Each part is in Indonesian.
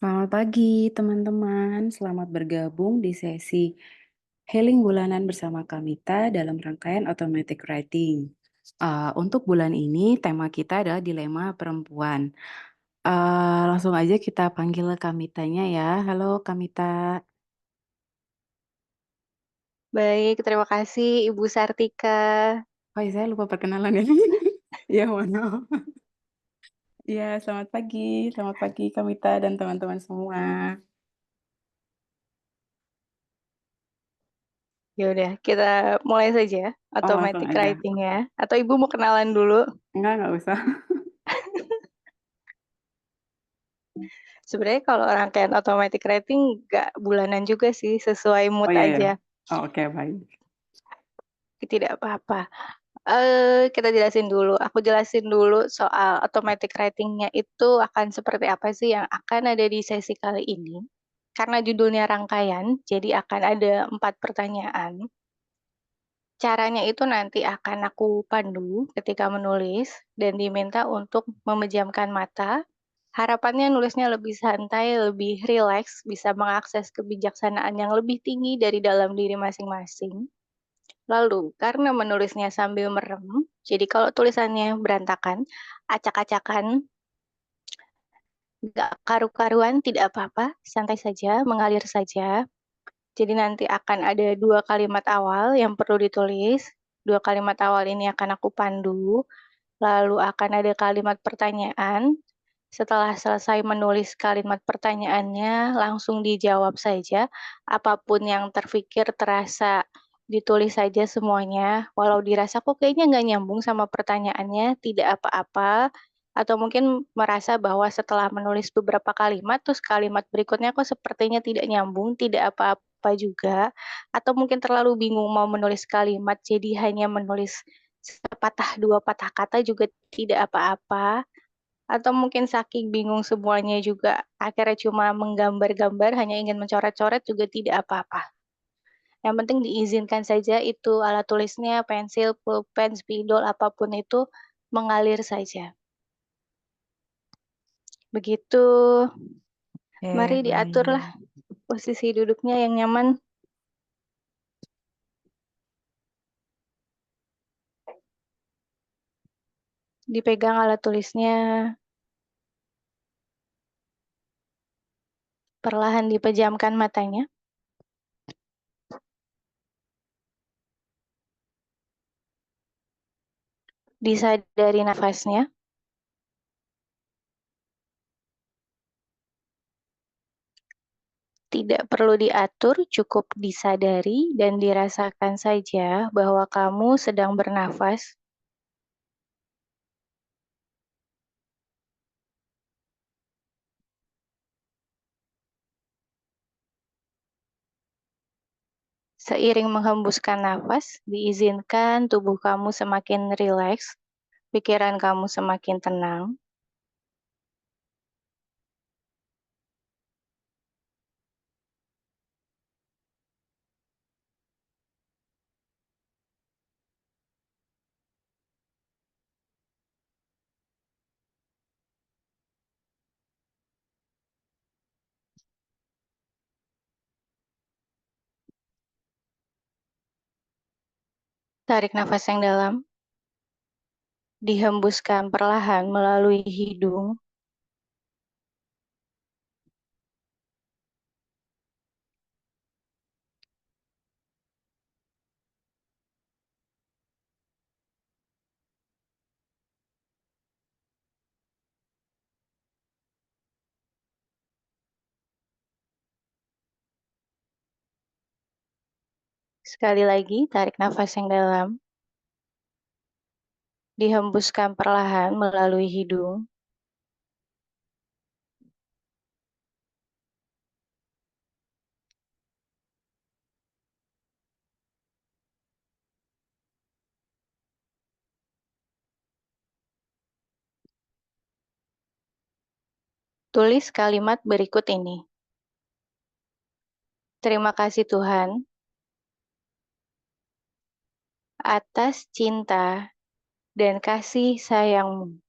Selamat pagi teman-teman, selamat bergabung di sesi Healing Bulanan bersama Kamita dalam rangkaian Automatic Writing. Untuk bulan ini tema kita adalah dilema perempuan. Langsung aja kita panggil Kamitanya ya. Halo Kamita. Baik, terima kasih Ibu Sartika. Oh iya, saya lupa perkenalan ya. Ya, mohon maaf. Ya, selamat pagi Kamita dan teman-teman semua. Ya udah, kita mulai saja Oh, langsung automatic aja. writing ya. Atau Ibu mau kenalan dulu? Enggak usah. Sebenarnya kalau rangkaian automatic writing nggak bulanan juga sih, sesuai Oh mood iya ya. aja. Oh, oke, baik. Tidak apa-apa. Kita jelasin dulu. Aku jelasin dulu soal automatic writing-nya itu akan seperti apa sih yang akan ada di sesi kali ini. Karena judulnya rangkaian, jadi akan ada 4 pertanyaan. Caranya itu nanti akan aku pandu ketika menulis dan diminta untuk memejamkan mata. Harapannya nulisnya lebih santai, lebih rileks, bisa mengakses kebijaksanaan yang lebih tinggi dari dalam diri masing-masing. Lalu, karena menulisnya sambil merem, jadi kalau tulisannya berantakan, acak-acakan, nggak karu-karuan, tidak apa-apa, santai saja, mengalir saja. Jadi nanti akan ada 2 kalimat awal yang perlu ditulis. 2 kalimat awal ini akan aku pandu, lalu akan ada kalimat pertanyaan. Setelah selesai menulis kalimat pertanyaannya, langsung dijawab saja. Apapun yang terfikir, terasa, ditulis saja semuanya. Walau dirasa kok kayaknya nggak nyambung sama pertanyaannya, tidak apa-apa. Atau mungkin merasa bahwa setelah menulis beberapa kalimat, terus kalimat berikutnya kok sepertinya tidak nyambung, tidak apa-apa juga. Atau mungkin terlalu bingung mau menulis kalimat, jadi hanya menulis sepatah dua patah kata juga tidak apa-apa. Atau mungkin saking bingung semuanya juga akhirnya cuma menggambar-gambar, hanya ingin mencoret-coret juga tidak apa-apa. Yang penting diizinkan saja itu alat tulisnya, pensil, pulpen, spidol, apapun itu mengalir saja. Begitu, Oke, mari diaturlah baik. posisi duduknya yang nyaman, dipegang alat tulisnya, perlahan dipejamkan matanya, disadari nafasnya, tidak perlu diatur, cukup disadari dan dirasakan saja bahwa kamu sedang bernafas. Seiring menghembuskan nafas, diizinkan tubuh kamu semakin rileks, pikiran kamu semakin tenang. Tarik nafas yang dalam, dihembuskan perlahan melalui hidung. Sekali lagi, tarik nafas yang dalam, dihembuskan perlahan melalui hidung. Tulis kalimat berikut ini. Terima kasih Tuhan atas cinta dan kasih sayangmu.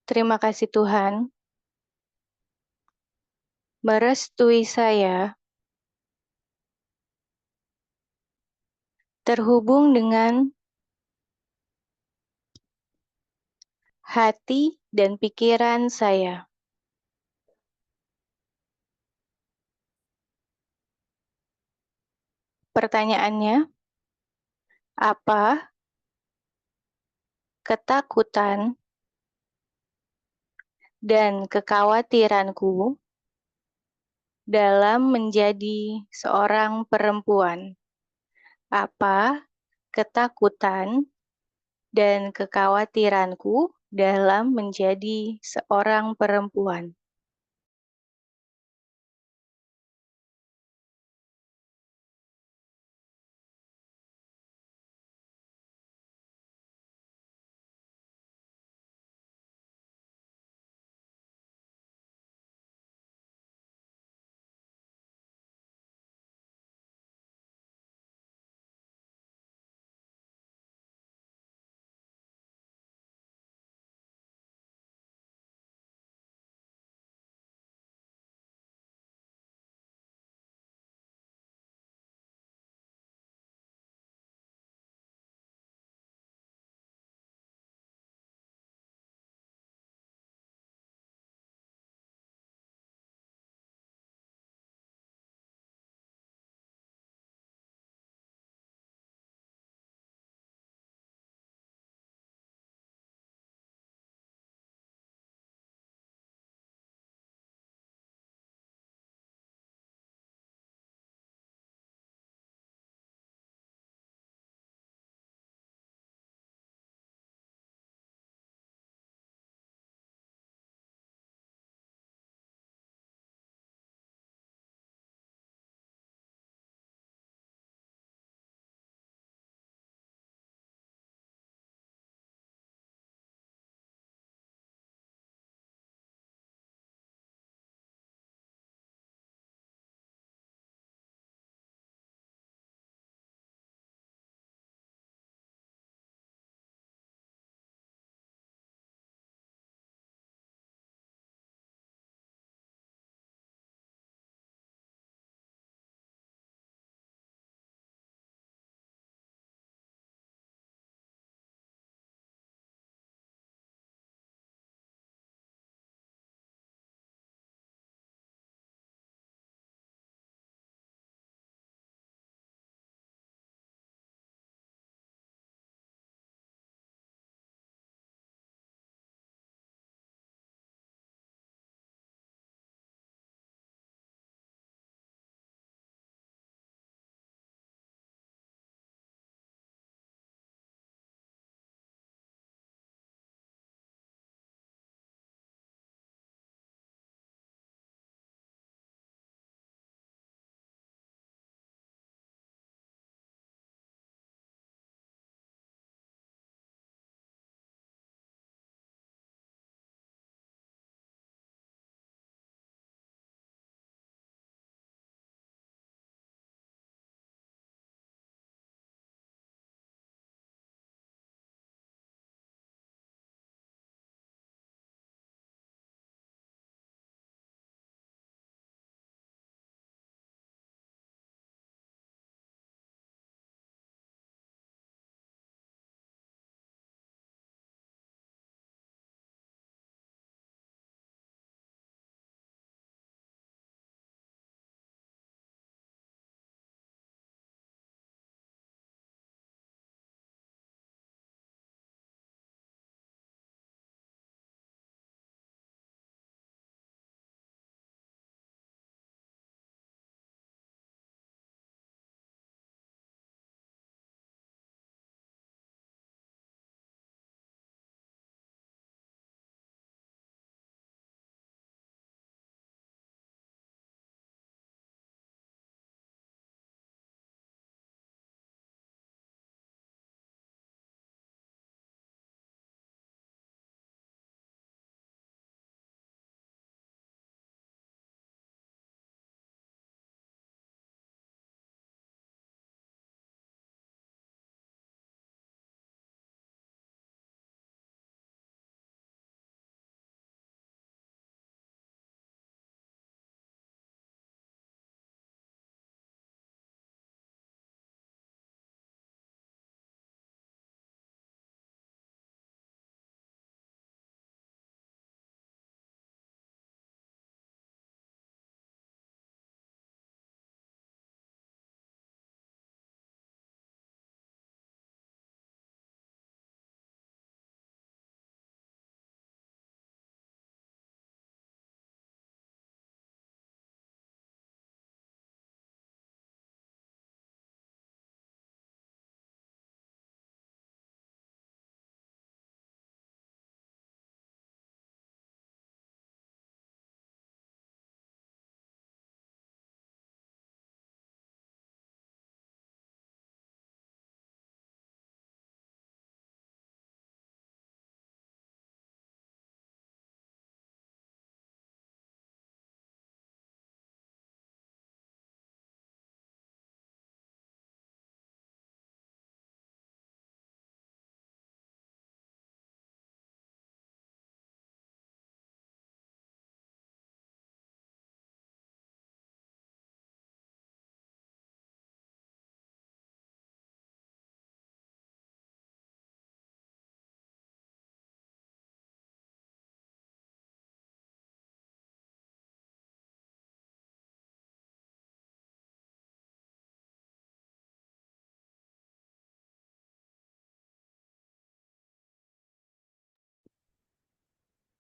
Terima kasih Tuhan, merestui saya terhubung dengan hati dan pikiran saya. Pertanyaannya, apa ketakutan dan kekhawatiranku dalam menjadi seorang perempuan? Apa ketakutan dan kekhawatiranku dalam menjadi seorang perempuan?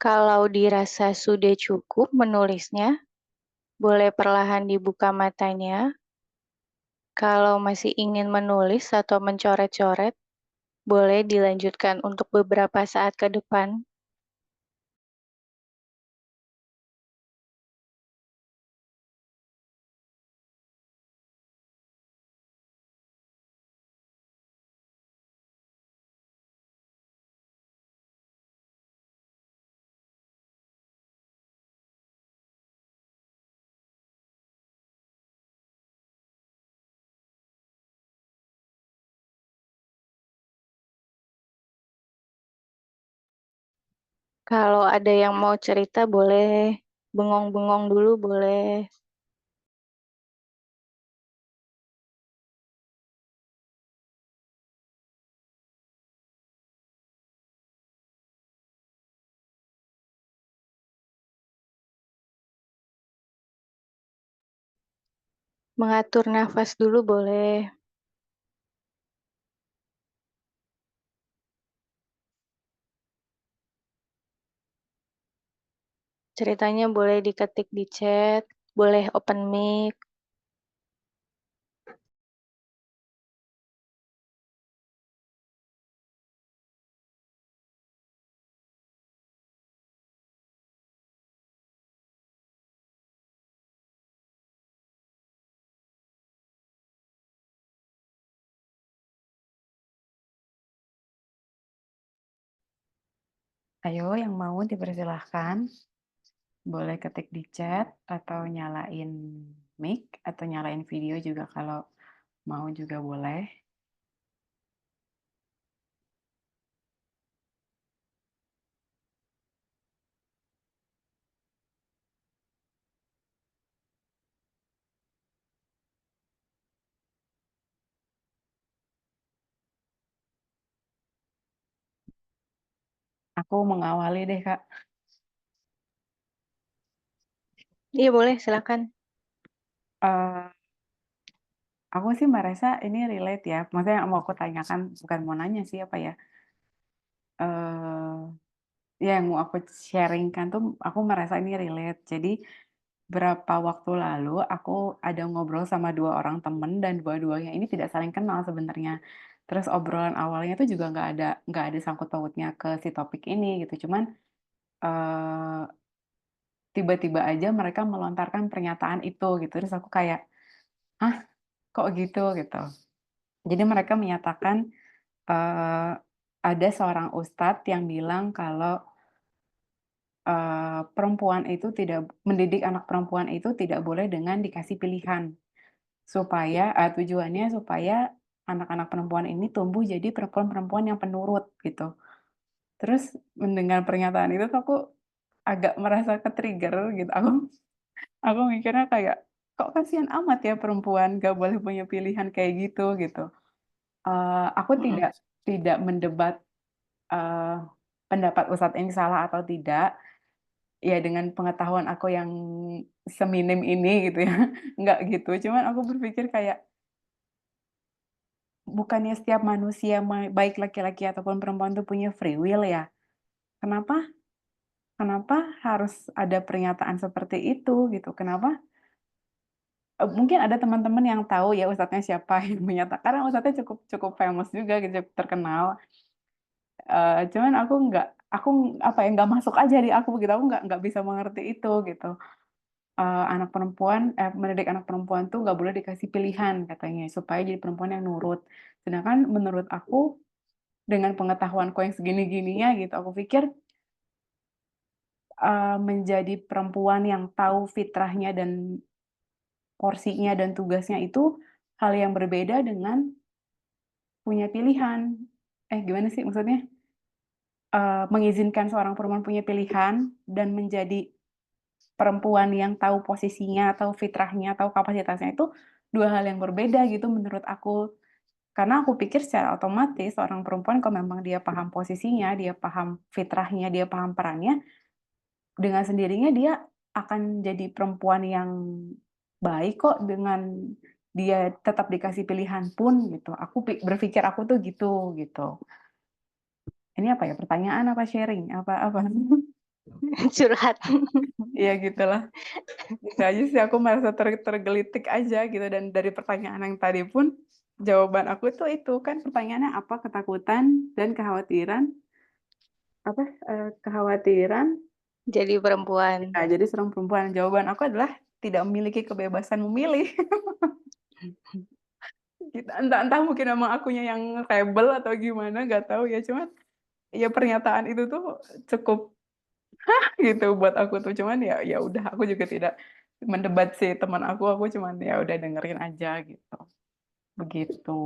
Kalau dirasa sudah cukup menulisnya, boleh perlahan dibuka matanya. Kalau masih ingin menulis atau mencoret-coret, boleh dilanjutkan untuk beberapa saat ke depan. Kalau ada yang mau cerita boleh, bengong-bengong dulu boleh. Mengatur nafas dulu boleh. Ceritanya boleh diketik di chat, boleh open mic. Ayo yang mau dipersilahkan, boleh ketik di chat atau nyalain mic atau nyalain video juga kalau mau juga boleh. Aku mengawali deh, Kak. Iya boleh, silakan. Eh, aku sih merasa ini relate ya. Maksudnya yang mau aku tanyakan, bukan mau nanya sih apa ya. Eh, ya yang mau aku sharingkan tuh aku merasa ini relate. Jadi berapa waktu lalu aku ada ngobrol sama dua orang temen dan dua-duanya ini tidak saling kenal sebenarnya. Terus obrolan awalnya tuh juga nggak ada sangkut pautnya ke si topik ini gitu. Cuman eh, tiba-tiba aja mereka melontarkan pernyataan itu gitu. Terus aku kayak, hah, kok gitu gitu. Jadi mereka menyatakan ada seorang ustadz yang bilang kalau perempuan itu tidak mendidik anak perempuan itu tidak boleh dengan dikasih pilihan. Supaya tujuannya supaya anak-anak perempuan ini tumbuh jadi perempuan-perempuan yang penurut gitu. Terus mendengar pernyataan itu tuh aku agak merasa ke-trigger gitu. Aku mikirnya kayak, kok kasihan amat ya perempuan gak boleh punya pilihan kayak gitu gitu. Aku Mm-mm. tidak mendebat eee, pendapat ustadz ini salah atau tidak. Ya dengan pengetahuan aku yang seminim ini gitu ya, nggak gitu. Cuman aku berpikir kayak, bukannya setiap manusia baik laki-laki ataupun perempuan tuh punya free will ya? Kenapa kenapa harus ada pernyataan seperti itu gitu? Kenapa mungkin ada teman-teman yang tahu ya ustadznya siapa yang menyatakan karena ustadznya cukup cukup famous juga gitu, cukup terkenal, cuman aku apa ya, nggak masuk aja di aku gitu, aku nggak bisa mengerti itu gitu. Mendidik anak perempuan tuh nggak boleh dikasih pilihan katanya, supaya jadi perempuan yang nurut. Sedangkan menurut aku, dengan pengetahuanku yang segini-gininya gitu, aku pikir, menjadi perempuan yang tahu fitrahnya dan porsinya dan tugasnya itu hal yang berbeda dengan punya pilihan. Gimana sih maksudnya? Mengizinkan seorang perempuan punya pilihan dan menjadi perempuan yang tahu posisinya, tahu fitrahnya, tahu kapasitasnya itu 2 hal yang berbeda gitu menurut aku. Karena aku pikir secara otomatis seorang perempuan kalau memang dia paham posisinya, dia paham fitrahnya, dia paham perannya, dengan sendirinya dia akan jadi perempuan yang baik kok dengan dia tetap dikasih pilihan pun gitu. Aku berpikir aku tuh gitu, gitu. Ini apa ya, pertanyaan apa sharing? Apa apa? Curhat. Iya gitulah. Gitu aja sih aku merasa tergelitik aja gitu dan dari pertanyaan yang tadi pun jawaban aku tuh itu kan pertanyaannya apa ketakutan dan kekhawatiran apa kekhawatiran Jadi perempuan. ya jadi seorang perempuan jawaban aku adalah tidak memiliki kebebasan memilih gitu. Entah mungkin memang akunya yang rebel atau gimana nggak tahu ya cuman ya pernyataan itu tuh cukup gitu buat aku tuh cuman ya ya udah aku juga tidak mendebat si teman aku cuman ya udah dengerin aja gitu begitu.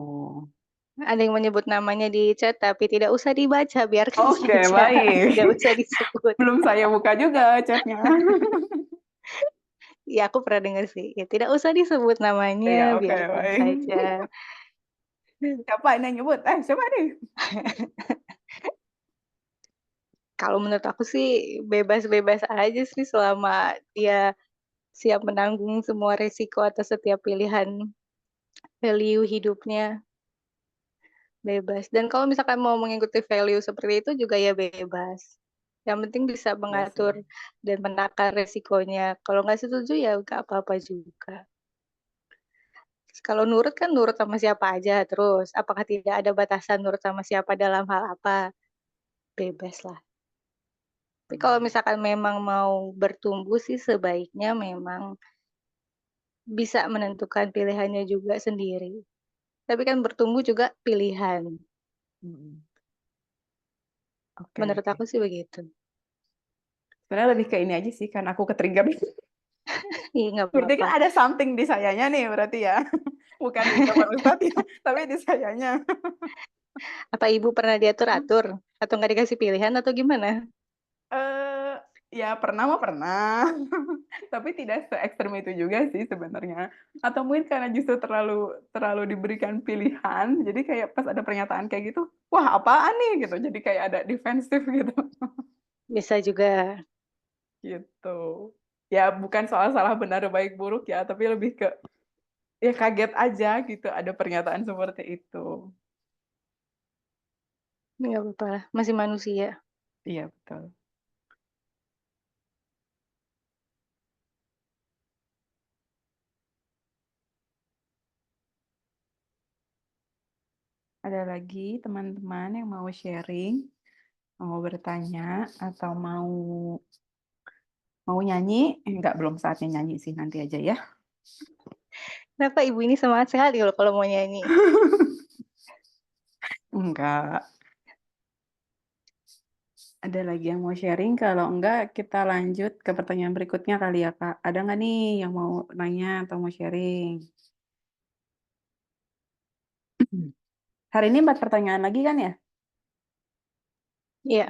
Ada yang menyebut namanya di chat, tapi tidak usah dibaca, biarkan Oke saja, baik. tidak usah disebut. Belum saya buka juga chatnya. Iya, aku pernah dengar sih, ya tidak usah disebut Iya namanya, oke biarkan baik. saja. Siapa ini yang nyebut? Siapa nih? Kalau menurut aku sih bebas-bebas aja sih selama dia siap menanggung semua resiko atas setiap pilihan value hidupnya, bebas. Dan kalau misalkan mau mengikuti value seperti itu juga ya bebas. Yang penting bisa Iya sih. mengatur dan menakar resikonya. Kalau nggak setuju ya nggak apa-apa juga. Kalau nurut kan nurut sama siapa aja terus, apakah tidak ada batasan nurut sama siapa dalam hal apa, bebas lah. Tapi kalau Hmm. misalkan memang mau bertumbuh sih sebaiknya memang bisa menentukan pilihannya juga sendiri. Tapi kan bertumbuh juga pilihan, Mm-mm. Oke menurut oke. aku sih begitu. Sebenarnya lebih ke ini aja sih kan aku ke-trigger. Iya nggak Berarti apa-apa. kan ada something di sayanya nih berarti ya. Bukan di jawaban Ustadz ya, tapi di sayanya. Apa Ibu pernah diatur-atur? Atau nggak dikasih pilihan atau gimana? Eh ya pernah mah pernah. Tapi tidak se-ekstrem itu juga sih sebenarnya. Atau mungkin karena justru terlalu terlalu diberikan pilihan, jadi kayak pas ada pernyataan kayak gitu, wah apaan nih gitu. Jadi kayak ada defensif gitu. Bisa juga. Gitu. Ya bukan soal salah benar baik buruk ya, tapi lebih ke ya kaget aja gitu ada pernyataan seperti itu. Nggak apa-apa lah, masih manusia. Iya betul. Ada lagi teman-teman yang mau sharing, mau bertanya atau mau mau nyanyi? Enggak, belum saatnya nyanyi sih, nanti aja ya. Kenapa Ibu ini semangat sekali loh kalau mau nyanyi? Enggak. Ada lagi yang mau sharing? Kalau enggak, kita lanjut ke pertanyaan berikutnya kali ya, Kak. Ada nggak nih yang mau nanya atau mau sharing? Hari ini 4 pertanyaan lagi kan ya? Iya,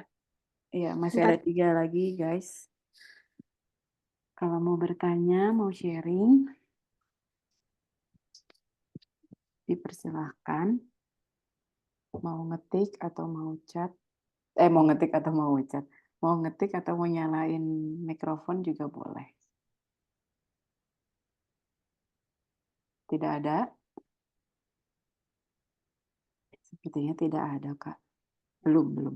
Iya, masih ada 4. 3 lagi, guys. Kalau mau bertanya, mau sharing, dipersilahkan. Mau ngetik atau mau chat. Mau ngetik atau mau chat. Mau ngetik atau mau nyalain mikrofon juga boleh. Tidak ada? Sepertinya tidak ada, Kak. Belum, belum.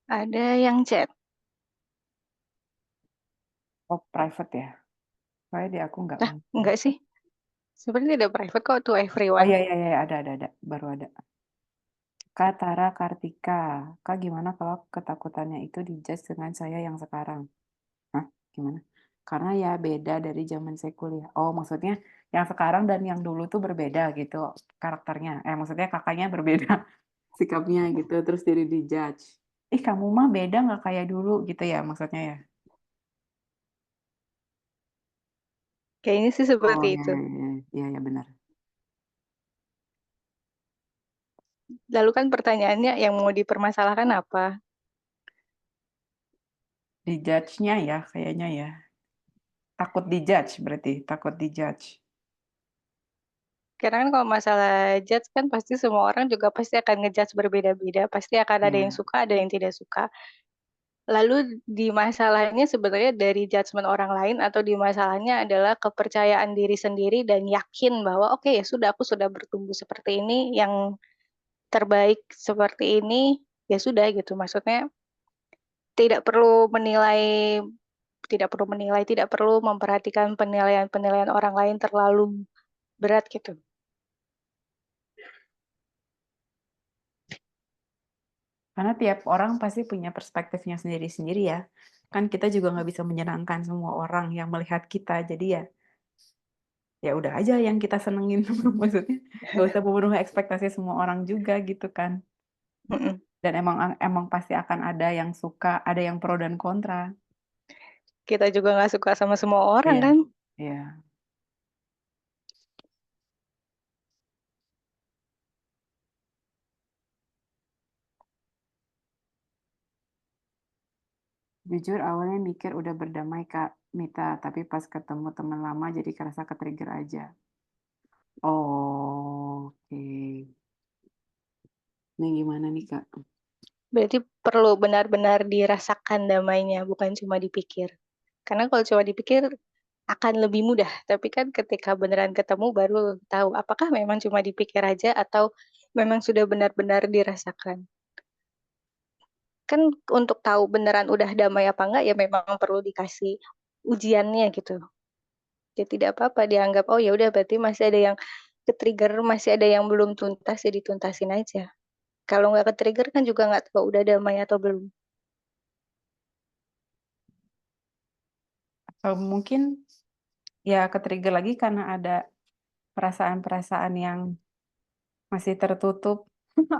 Ada yang chat. Oh, private ya? Soalnya di aku nggak Lah, mau enggak sih. private. Sebenarnya tidak private kok to Oh everyone. iya, iya, iya, ada. Baru ada. Kak Tara Kartika. Kak, gimana kalau ketakutannya itu dijudge dengan saya yang sekarang? Hah? Gimana? Karena ya beda dari zaman saya kuliah. Oh, maksudnya yang sekarang dan yang dulu tuh berbeda gitu karakternya. Maksudnya kakaknya berbeda sikapnya gitu, terus jadi dijudge. ih kamu mah beda nggak kayak dulu gitu ya maksudnya ya. Kayaknya sih Oh seperti ya itu. ya ya ya, ya, benar. Lalu kan pertanyaannya yang mau dipermasalahkan apa? Dijudge-nya ya kayaknya ya. Takut dijudge berarti, takut dijudge. Karena kan kalau masalah judge kan pasti semua orang juga pasti akan ngejudge berbeda-beda. Pasti akan ada yang Iya. suka, ada yang tidak suka. Lalu di masalahnya sebenarnya dari judgement orang lain atau di masalahnya adalah kepercayaan diri sendiri dan yakin bahwa oke ya sudah aku sudah bertumbuh seperti ini, yang terbaik seperti ini, ya sudah gitu. Maksudnya tidak perlu menilai, tidak perlu memperhatikan penilaian-penilaian orang lain terlalu berat gitu. Karena tiap orang pasti punya perspektifnya sendiri-sendiri ya. Kan kita juga nggak bisa menyenangkan semua orang yang melihat kita. Jadi ya, ya udah aja yang kita senengin. Maksudnya nggak usah memenuhi ekspektasi semua orang juga gitu kan. Mm-mm. Dan emang emang pasti akan ada yang suka, ada yang pro dan kontra. Kita juga nggak suka sama semua orang Iya, kan. iya. Jujur awalnya mikir udah berdamai Kak Mita, tapi pas ketemu teman lama jadi kerasa ke-trigger aja. Oh, oke. Ini gimana nih Kak? Berarti perlu benar-benar dirasakan damainya, bukan cuma dipikir. Karena kalau cuma dipikir akan lebih mudah, tapi kan ketika beneran ketemu baru tahu apakah memang cuma dipikir aja atau memang sudah benar-benar dirasakan. Kan untuk tahu beneran udah damai apa enggak ya memang perlu dikasih ujiannya gitu. Ya tidak apa-apa dianggap oh ya udah berarti masih ada yang ke-trigger, masih ada yang belum tuntas ya dituntasin aja. Kalau nggak ke-trigger kan juga nggak tahu udah damai atau belum. Atau mungkin ya ke-trigger lagi karena ada perasaan-perasaan yang masih tertutup.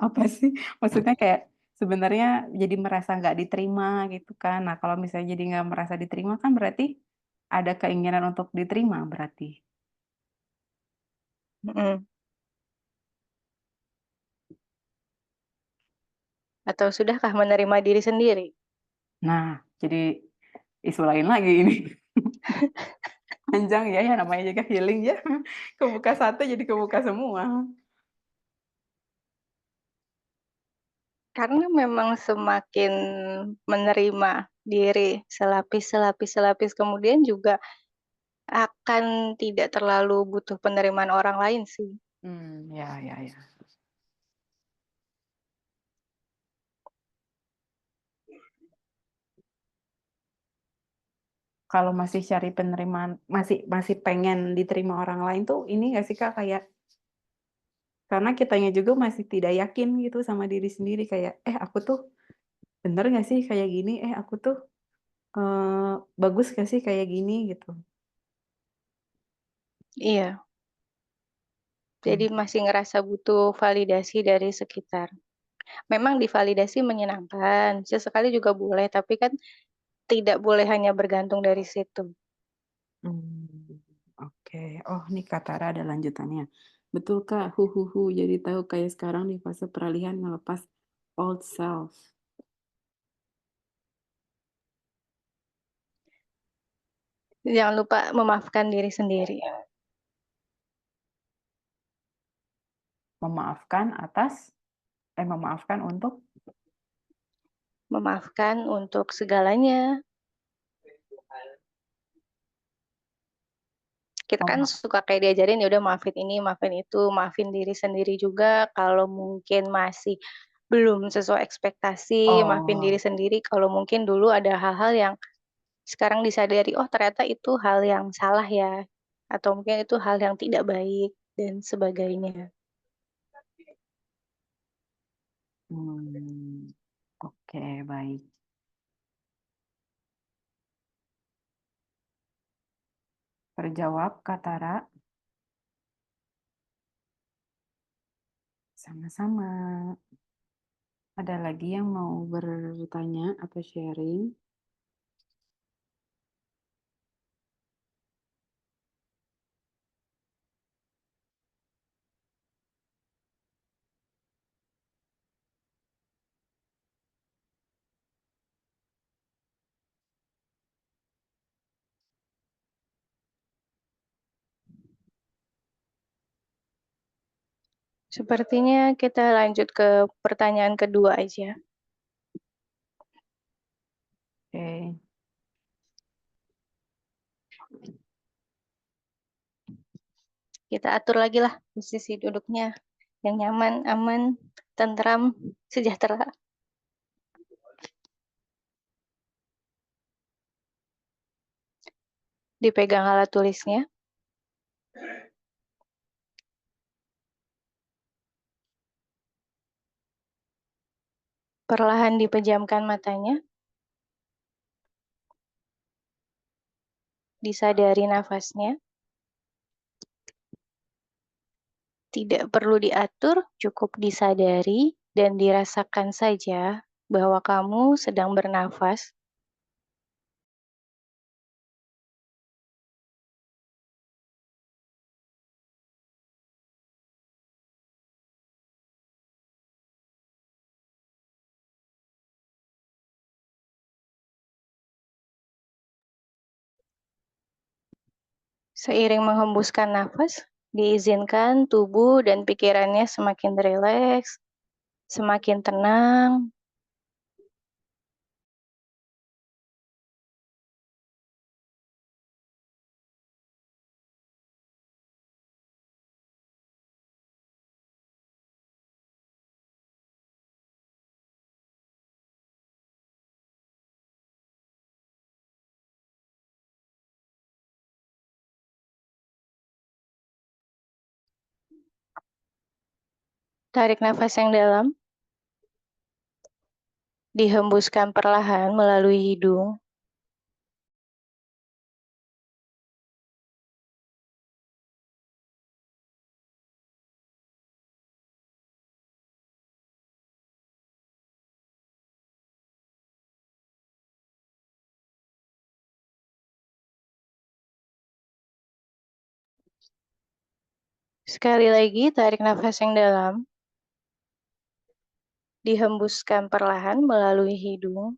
Apa sih? Maksudnya kayak sebenarnya jadi merasa nggak diterima gitu kan. Nah, kalau misalnya jadi nggak merasa diterima kan berarti ada keinginan untuk diterima berarti. Mm-mm. Atau sudahkah menerima diri sendiri? Nah, jadi isu lain lagi ini. Panjang ya, ya namanya juga healing ya. Kebuka satu jadi kebuka semua. Karena memang semakin menerima diri selapis, selapis, selapis, kemudian juga akan tidak terlalu butuh penerimaan orang lain sih. Ya, ya, ya. Kalau masih cari penerimaan, masih masih pengen diterima orang lain tuh, ini nggak sih Kak kayak karena kitanya juga masih tidak yakin gitu sama diri sendiri kayak, aku tuh bener nggak sih kayak gini? Aku tuh bagus nggak sih kayak gini gitu. Iya, Hmm. jadi masih ngerasa butuh validasi dari sekitar. Memang divalidasi menyenangkan, sesekali juga boleh, tapi kan tidak boleh hanya bergantung dari situ. Hmm, oke. Oh, nih Kak Tara ada lanjutannya. Betul Kak, jadi tahu kayak sekarang di fase peralihan melepas old self. Jangan lupa memaafkan diri sendiri. Memaafkan atas, memaafkan untuk, Memaafkan untuk segalanya. Kita kan mema- suka kayak diajarin ya udah maafin ini, maafin itu, maafin diri sendiri juga kalau mungkin masih belum sesuai ekspektasi, maafin diri oh, sendiri kalau mungkin dulu ada hal-hal yang sekarang disadari, oh ternyata itu hal yang salah ya, atau mungkin itu hal yang tidak baik dan sebagainya. hmm, oke, baik. Terjawab Kak Tara, sama-sama. Ada lagi yang mau bertanya atau sharing? Sepertinya kita lanjut ke pertanyaan kedua aja. Oke. Kita atur lagi lah posisi duduknya yang nyaman, aman, tentram, sejahtera. Dipegang alat tulisnya. Perlahan dipejamkan matanya. Disadari nafasnya. Tidak perlu diatur, cukup disadari dan dirasakan saja bahwa kamu sedang bernafas. Seiring menghembuskan nafas, diizinkan tubuh dan pikirannya semakin rileks, semakin tenang. Tarik nafas yang dalam, dihembuskan perlahan melalui hidung. Sekali lagi, tarik nafas yang dalam, dihembuskan perlahan melalui hidung.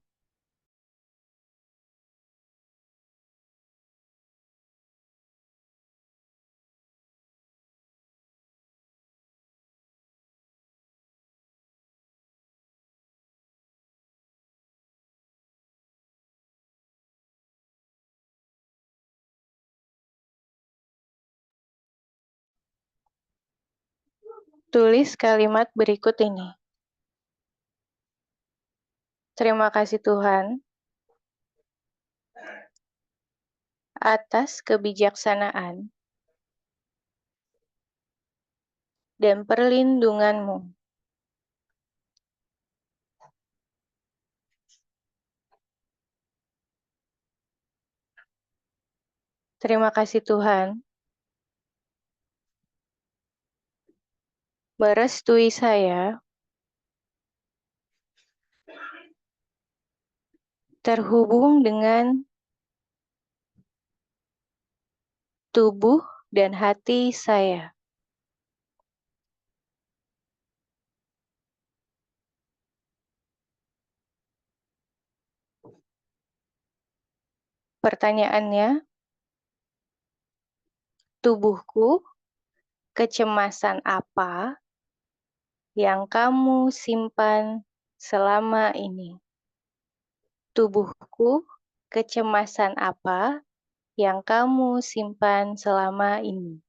Tulis kalimat berikut ini. Terima kasih Tuhan atas kebijaksanaan dan perlindungan-Mu. Terima kasih Tuhan merestui saya terhubung dengan tubuh dan hati saya. Pertanyaannya, tubuhku, kecemasan apa yang kamu simpan selama ini? Tubuhku, kecemasan apa yang kamu simpan selama ini?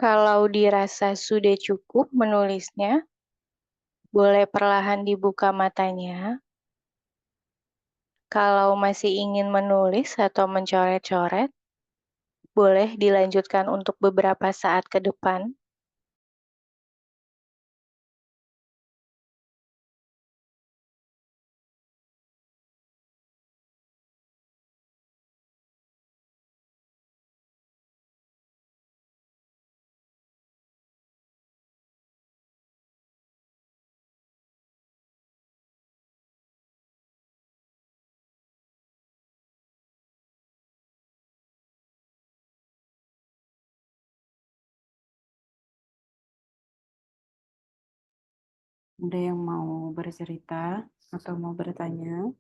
Kalau dirasa sudah cukup menulisnya, boleh perlahan dibuka matanya. Kalau masih ingin menulis atau mencoret-coret, boleh dilanjutkan untuk beberapa saat ke depan. Ada yang mau bercerita atau mau bertanya?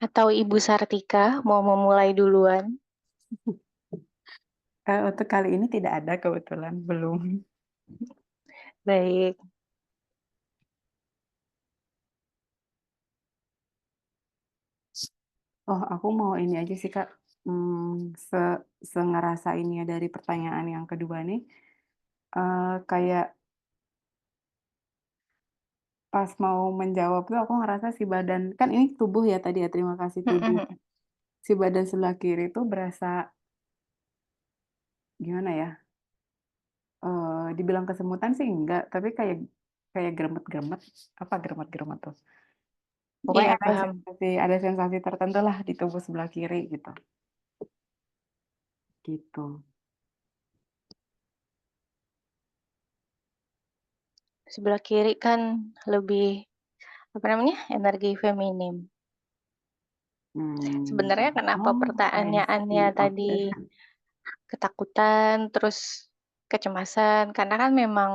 Atau Ibu Sartika mau memulai duluan? Untuk kali ini tidak ada kebetulan, belum. Baik, Oh, aku mau ini aja sih, Kak. Se ngerasainnya dari pertanyaan yang kedua nih, kayak pas mau menjawab tuh aku ngerasa si badan kan ini tubuh ya tadi ya, terima kasih mhm tubuh. mhm. Si badan sebelah kiri tuh berasa gimana ya, dibilang kesemutan sih enggak, tapi kayak kayak gremet-gremet, apa gremet-gremet tuh? Pokoknya Iya, paham. ada sensasi tertentu lah di tubuh sebelah kiri gitu, gitu. Sebelah kiri kan lebih, apa namanya, energi feminim. Sebenarnya kenapa Oh, I pertanyaannya see, tadi oke. ketakutan, terus kecemasan, karena kan memang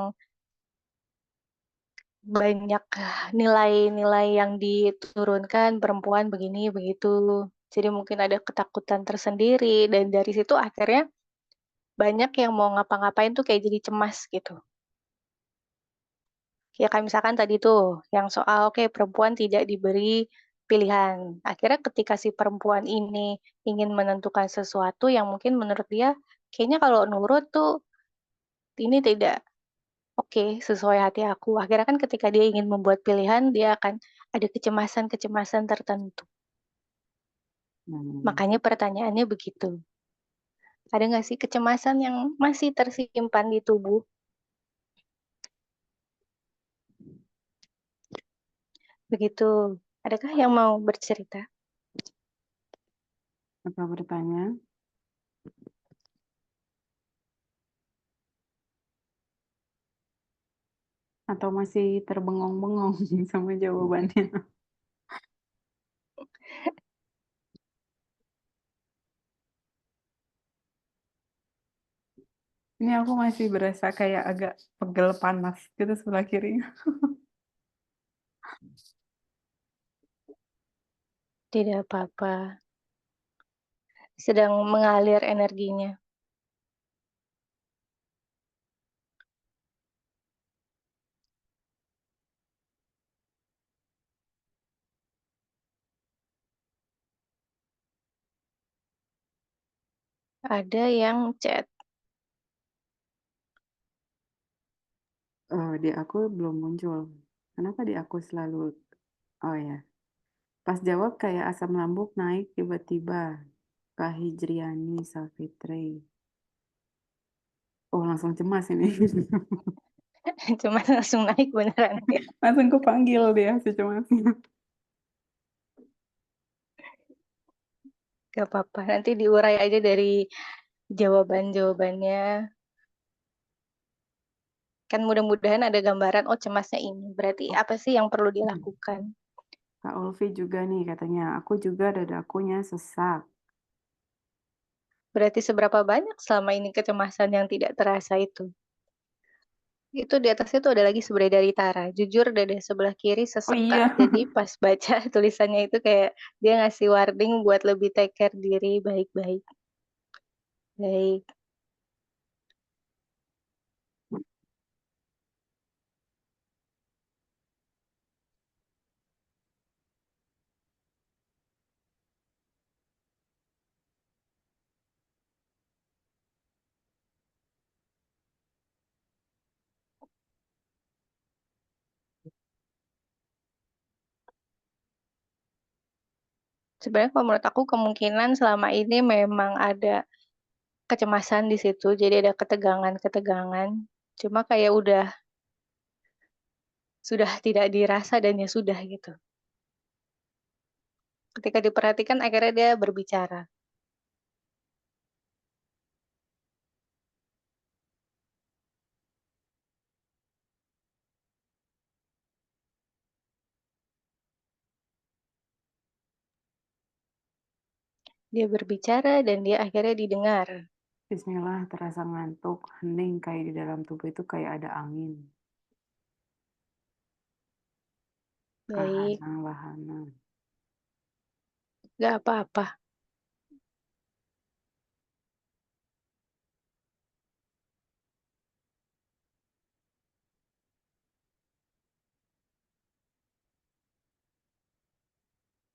banyak nilai-nilai yang diturunkan perempuan begini begitu. Jadi mungkin ada ketakutan tersendiri dan dari situ akhirnya banyak yang mau ngapa-ngapain tuh kayak jadi cemas gitu. Ya kayak misalkan tadi tuh yang soal oke perempuan tidak diberi pilihan. Akhirnya ketika si perempuan ini ingin menentukan sesuatu yang mungkin menurut dia kayaknya kalau nurut tuh ini tidak oke, sesuai hati aku. Akhirnya kan ketika dia ingin membuat pilihan, dia akan ada kecemasan-kecemasan tertentu. Hmm, Makanya pertanyaannya begitu. Ada nggak sih kecemasan yang masih tersimpan di tubuh? Begitu. Adakah yang mau bercerita? apa bertanya? Atau masih terbengong-bengong sama jawabannya? Ini aku masih berasa kayak agak pegel panas gitu sebelah kirinya. Tidak apa-apa. Sedang mengalir energinya. Ada yang chat. Di aku belum muncul. Kenapa di aku selalu oh ya, pas jawab kayak asam lambung naik tiba-tiba. Kak Hijriani Savitri. Oh, langsung cemas ini. Cuman langsung naik beneran ya. Langsung kepanggil dia si cemasnya. Gak apa-apa, nanti diurai aja dari jawaban-jawabannya. Kan mudah-mudahan ada gambaran, oh cemasnya ini, berarti Oh, apa sih yang perlu dilakukan? Kak Ulfi juga nih katanya, aku juga dadakunya sesak. Berarti seberapa banyak selama ini kecemasan yang tidak terasa itu? Itu di atasnya tuh ada lagi sebenarnya dari Tara. Jujur dada sebelah kiri Oh sesek Kak. iya. Jadi pas baca tulisannya itu kayak dia ngasih warning buat lebih take care diri baik-baik. Baik. Sebenarnya kalau menurut aku kemungkinan selama ini memang ada kecemasan di situ, jadi ada ketegangan-ketegangan. Cuma kayak sudah tidak dirasa dan ya sudah gitu. Ketika diperhatikan akhirnya dia berbicara. Dia berbicara dan dia akhirnya didengar. Bismillah, terasa ngantuk, hening kayak di dalam tubuh itu kayak ada angin. Baik, Kahana wahana. nggak apa-apa.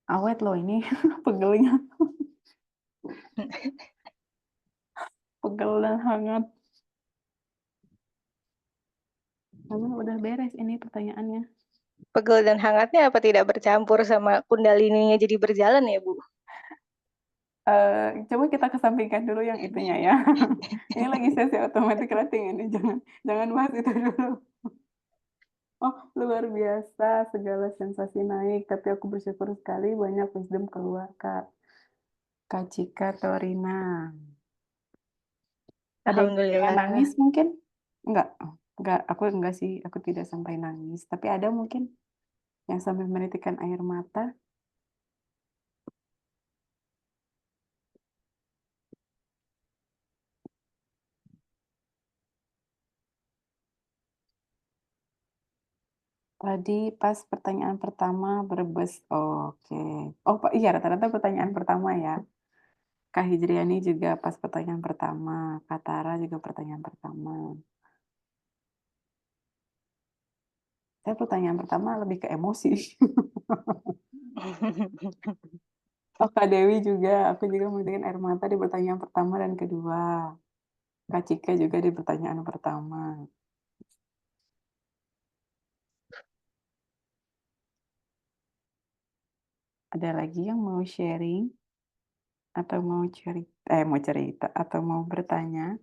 Awet loh ini, pegelnya, pegel dan hangat. Namun udah beres ini pertanyaannya. Pegel dan hangatnya apa tidak bercampur sama kundalininya jadi berjalan ya, Bu? Coba kita kesampingkan dulu yang itunya ya. Ini lagi sesi automatic rating ini, jangan jangan bahas itu dulu. Oh, luar biasa, segala sensasi naik, tapi aku bersyukur sekali banyak wisdom keluar, Kak. Kak Cika Torina. Ada yang pengen nangis Alhamdulillah. mungkin? Enggak, enggak sih, aku tidak sampai nangis. Tapi ada mungkin yang sampai menitikan air mata. Tadi pas pertanyaan pertama berbes, oke. Oh, iya rata-rata pertanyaan pertama ya. Kak Hijriani juga pas pertanyaan pertama. Kak Tara juga pertanyaan pertama. Saya pertanyaan pertama lebih ke emosi. Oh, Kak Dewi juga. Aku juga menitikan air mata di pertanyaan pertama dan kedua. Kak Cika juga di pertanyaan pertama. Ada lagi yang mau sharing atau mau cerita atau mau bertanya?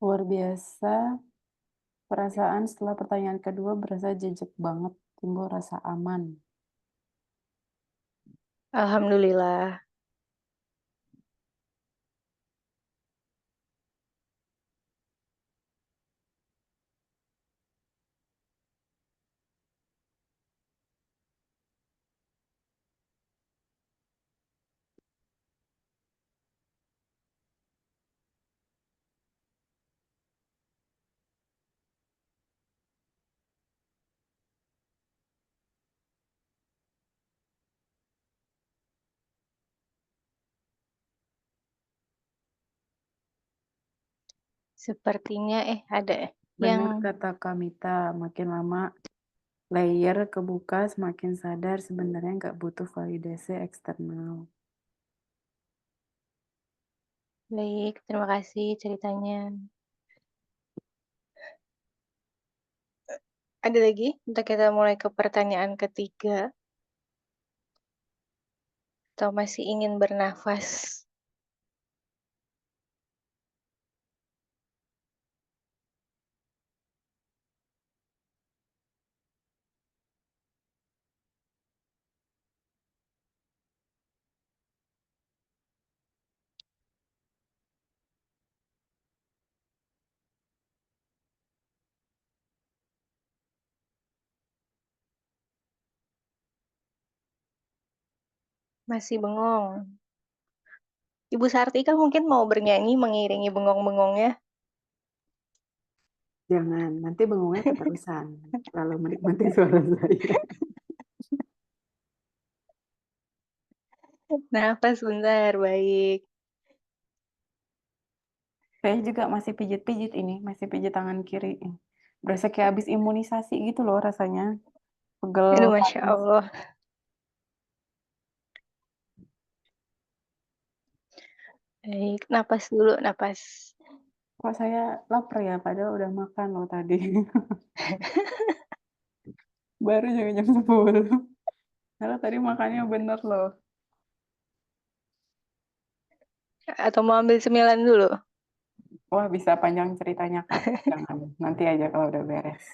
Luar biasa. Perasaan setelah pertanyaan kedua berasa jejak banget. Timbul rasa aman. Alhamdulillah. Sepertinya ada yang Benar kata Kamita, makin lama layer kebuka semakin sadar sebenarnya nggak butuh validasi eksternal. baik. Terima kasih ceritanya. Ada lagi? Untuk kita mulai ke pertanyaan ketiga, atau masih ingin bernafas? Masih bengong. Ibu Sartika mungkin mau bernyanyi mengiringi bengong-bengongnya. Jangan, nanti bengongnya keterusan. Lalu menikmati suara saya. Nafas bentar, baik. Saya juga masih pijit-pijit ini, masih pijit tangan kiri. Berasa kayak habis imunisasi gitu loh rasanya. Pegel, Aduh, Masya panas. Allah. Baik, napas dulu, napas. Kok saya lapar ya, padahal udah makan loh tadi. Baru juga jam 10. Padahal tadi makannya bener loh. Atau mau ambil cemilan dulu? Wah, bisa panjang ceritanya, Kak. Jangan, nanti aja kalau udah beres.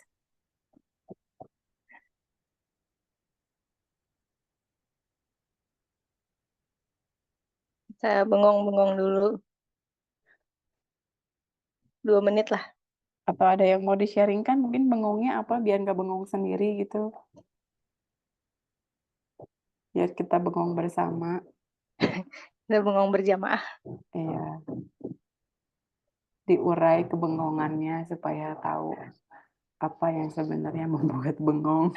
Saya bengong-bengong dulu. 2 menit lah. Atau ada yang mau di-sharingkan, mungkin bengongnya apa, biar nggak bengong sendiri gitu. Biar kita bengong bersama. Kita bengong berjamaah. Iya, diurai kebengongannya supaya tahu apa yang sebenarnya membuat bengong.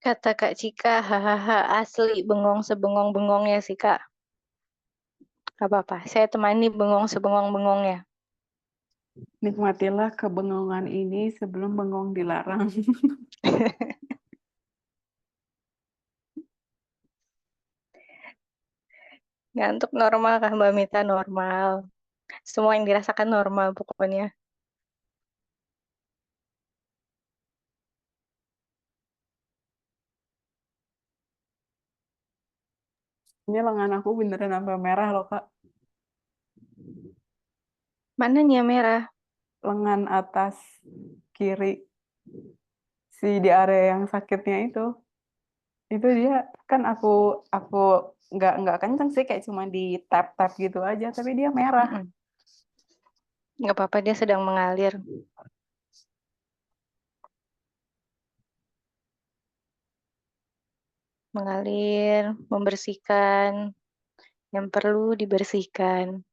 Kata Kak Cika, hahaha, asli bengong sebengong-bengongnya sih, Kak. Gak apa-apa, saya temani bengong sebengong-bengongnya. Nikmatilah kebengongan ini sebelum bengong dilarang. Ngantuk normal kah Mbak Mita? Normal. Semua yang dirasakan normal pokoknya. Ini lengan aku beneran sampai merah loh, Kak. Mananya merah? Lengan atas kiri, si di area yang sakitnya itu dia kan aku nggak kenceng sih, kayak cuma di tap tap gitu aja, tapi dia merah. Mm-mm. Nggak apa-apa, dia sedang mengalir. Mengalir, membersihkan yang perlu dibersihkan.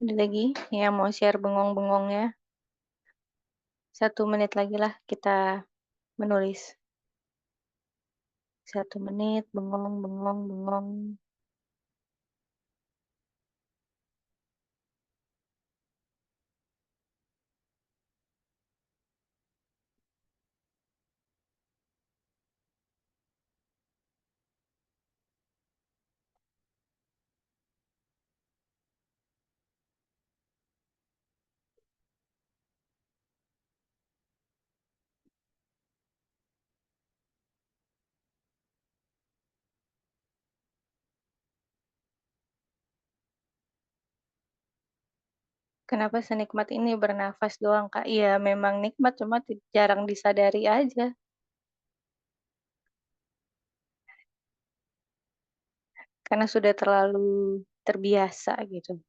Ada lagi yang mau share bengong-bengongnya? 1 menit lagi lah kita menulis. 1 menit, bengong, bengong, bengong. Kenapa senikmat ini bernafas doang, Kak? Iya, memang nikmat, cuma jarang disadari aja. Karena sudah terlalu terbiasa gitu.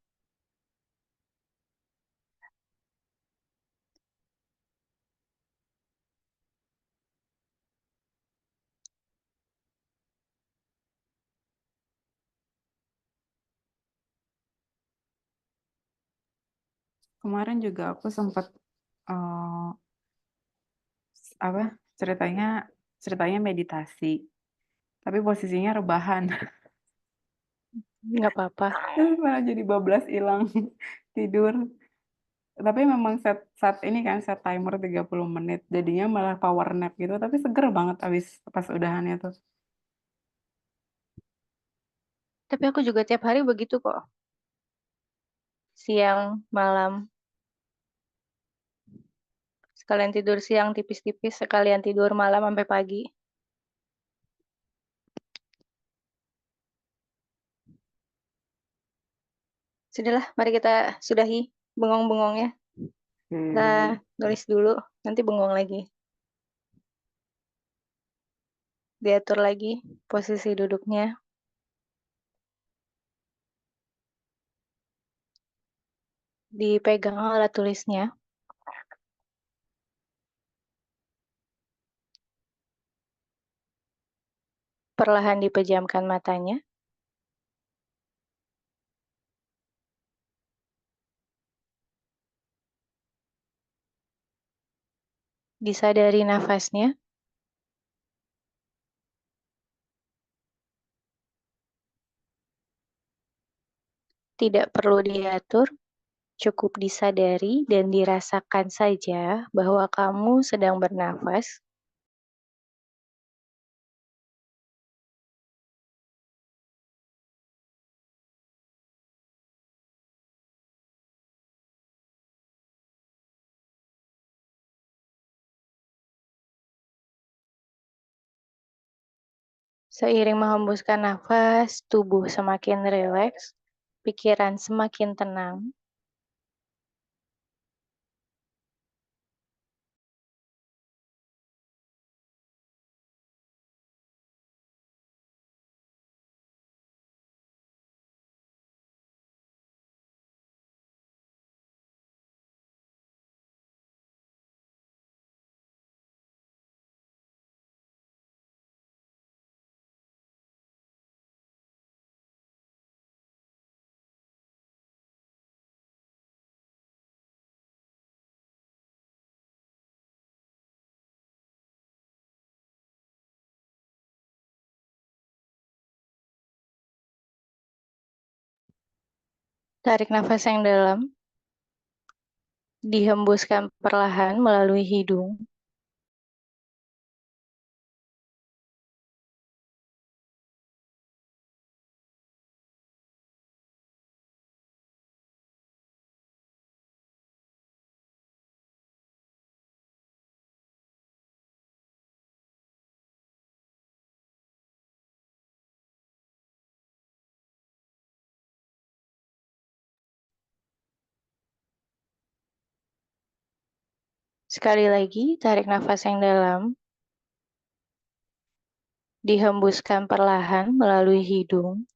Kemarin juga aku sempat apa ceritanya ceritanya meditasi, tapi posisinya rebahan. nggak apa-apa. Terus malah jadi bablas hilang tidur. Tapi memang set ini kan set timer 30 menit. Jadinya malah power nap gitu, tapi seger banget abis pas udahannya tuh. Tapi aku juga tiap hari begitu kok. Siang, malam. Sekalian tidur siang tipis-tipis, sekalian tidur malam sampai pagi. Sudahlah, mari kita sudahi bengong-bengongnya. Kita Oke. tulis dulu, nanti bengong lagi. Diatur lagi posisi duduknya. Dipegang alat tulisnya. Perlahan dipejamkan matanya. Disadari nafasnya. Tidak perlu diatur, cukup disadari dan dirasakan saja bahwa kamu sedang bernafas. Seiring menghembuskan nafas, tubuh semakin rileks, pikiran semakin tenang. Tarik nafas yang dalam, dihembuskan perlahan melalui hidung. Sekali lagi, tarik nafas yang dalam, dihembuskan perlahan melalui hidung.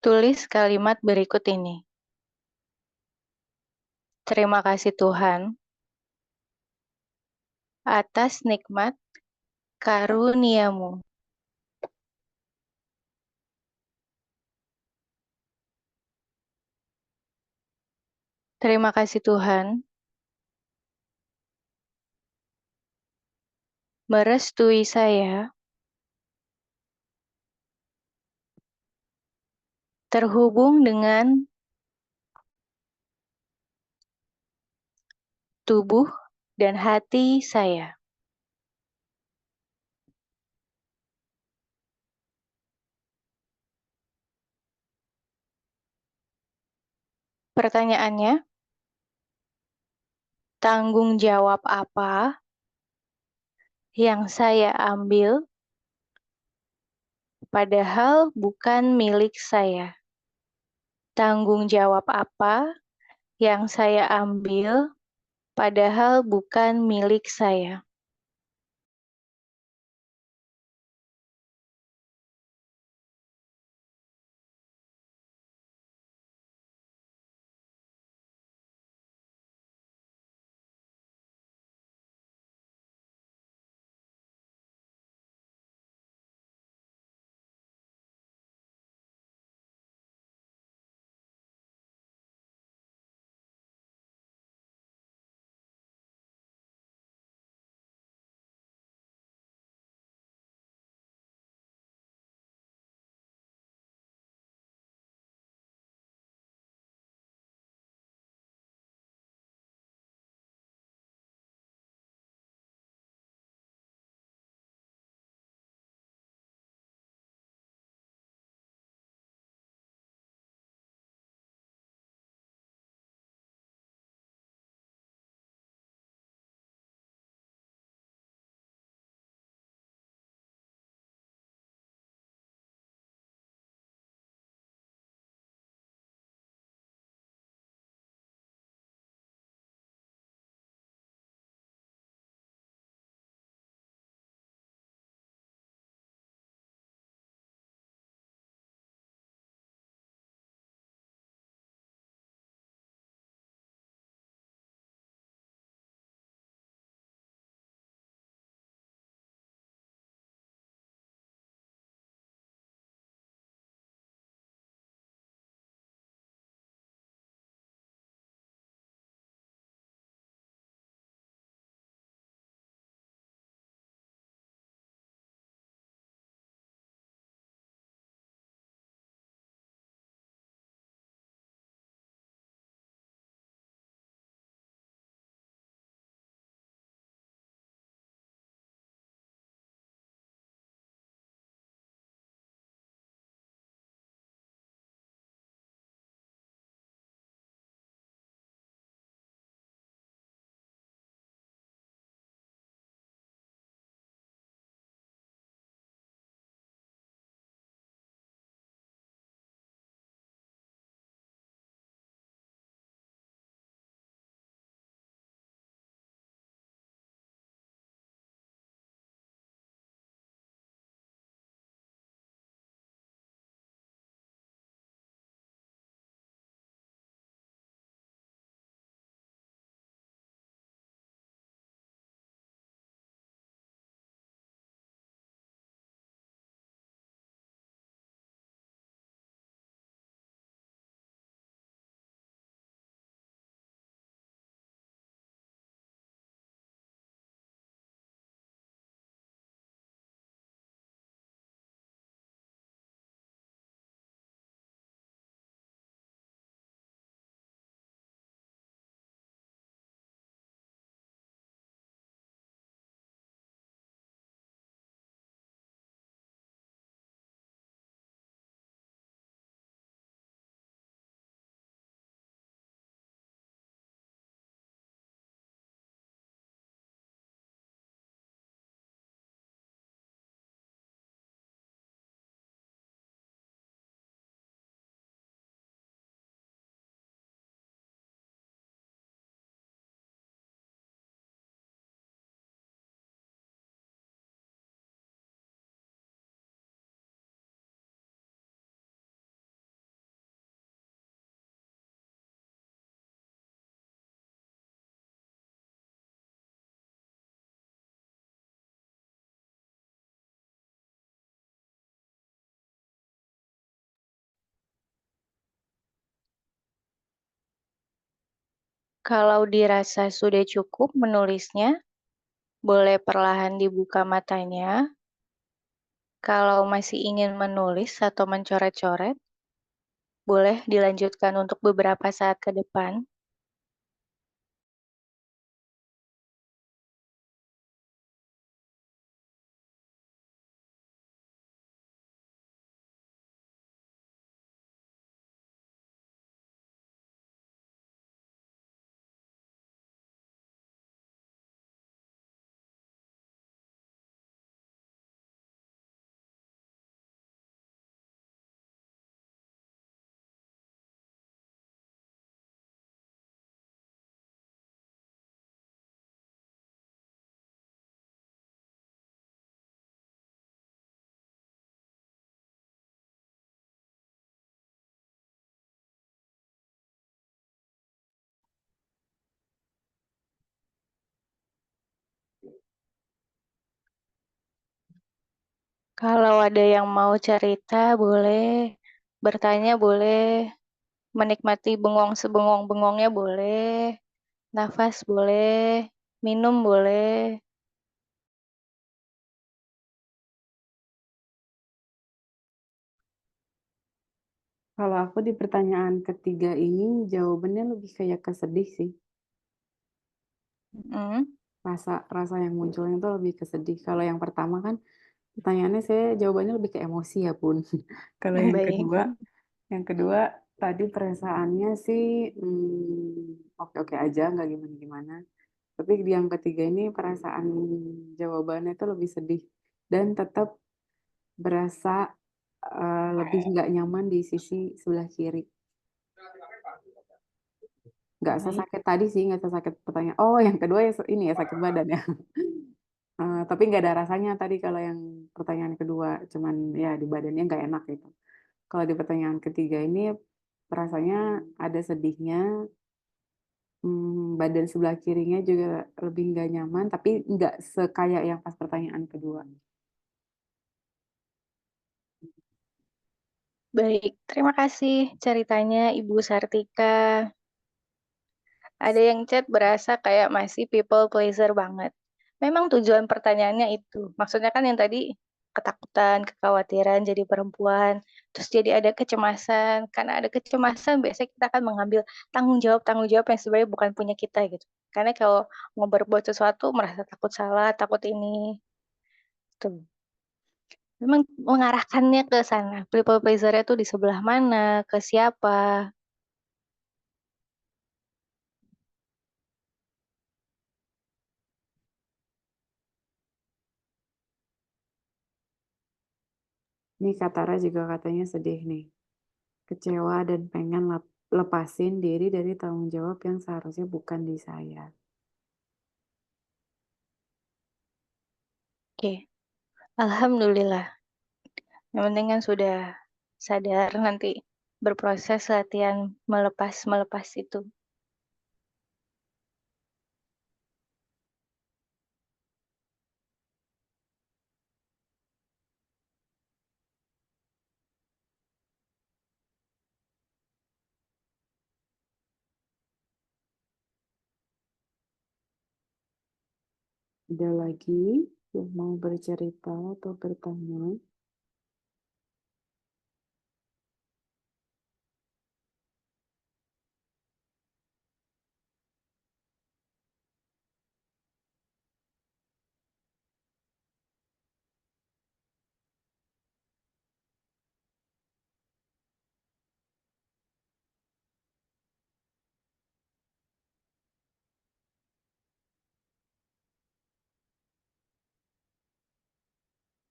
Tulis kalimat berikut ini. Terima kasih Tuhan atas nikmat karunia-Mu. Terima kasih Tuhan merestui saya terhubung dengan tubuh dan hati saya. Pertanyaannya, tanggung jawab apa yang saya ambil padahal bukan milik saya? Tanggung jawab apa yang saya ambil padahal bukan milik saya? Kalau dirasa sudah cukup menulisnya, boleh perlahan dibuka matanya. Kalau masih ingin menulis atau mencoret-coret, boleh dilanjutkan untuk beberapa saat ke depan. Kalau ada yang mau cerita, boleh. Bertanya boleh. Menikmati bengong sebengong-bengongnya boleh. Nafas boleh. Minum boleh. Kalau aku di pertanyaan ketiga ini jawabannya lebih kayak kesedih sih. Mm. Rasa yang munculnya itu lebih kesedih. Kalau yang pertama kan pertanyaannya saya jawabannya lebih ke emosi ya Bun. Kalau Baik. yang kedua tadi perasaannya sih oke-oke aja, nggak gimana-gimana. Tapi di yang ketiga ini perasaan jawabannya itu lebih sedih dan tetap berasa lebih nggak nyaman di sisi sebelah kiri. Nggak Baik. sesakit tadi sih, nggak sesakit pertanyaan. Oh, yang kedua ya ini ya sakit badan ya. Tapi nggak ada rasanya tadi kalau yang pertanyaan kedua, cuman ya di badannya nggak enak gitu. Kalau di pertanyaan ketiga ini rasanya ada sedihnya, badan sebelah kirinya juga lebih nggak nyaman, tapi nggak sekaya yang pas pertanyaan kedua. Baik. Terima kasih ceritanya Ibu Sartika. Ada yang chat berasa kayak masih people pleaser banget. Memang tujuan pertanyaannya itu. Maksudnya kan yang tadi ketakutan, kekhawatiran jadi perempuan, terus jadi ada kecemasan. Karena ada kecemasan, biasanya kita akan mengambil tanggung jawab yang sebenarnya bukan punya kita gitu. Karena kalau mau berbuat sesuatu merasa takut salah, takut ini. Tuh. Memang mengarahkannya ke sana. People pleaser-nya tuh di sebelah mana, ke siapa. Nih Katara juga katanya sedih nih, kecewa dan pengen lepasin diri dari tanggung jawab yang seharusnya bukan di saya. Oke, Alhamdulillah. Yang penting kan sudah sadar nanti berproses latihan melepas itu. Ada lagi yang mau bercerita atau bertanya?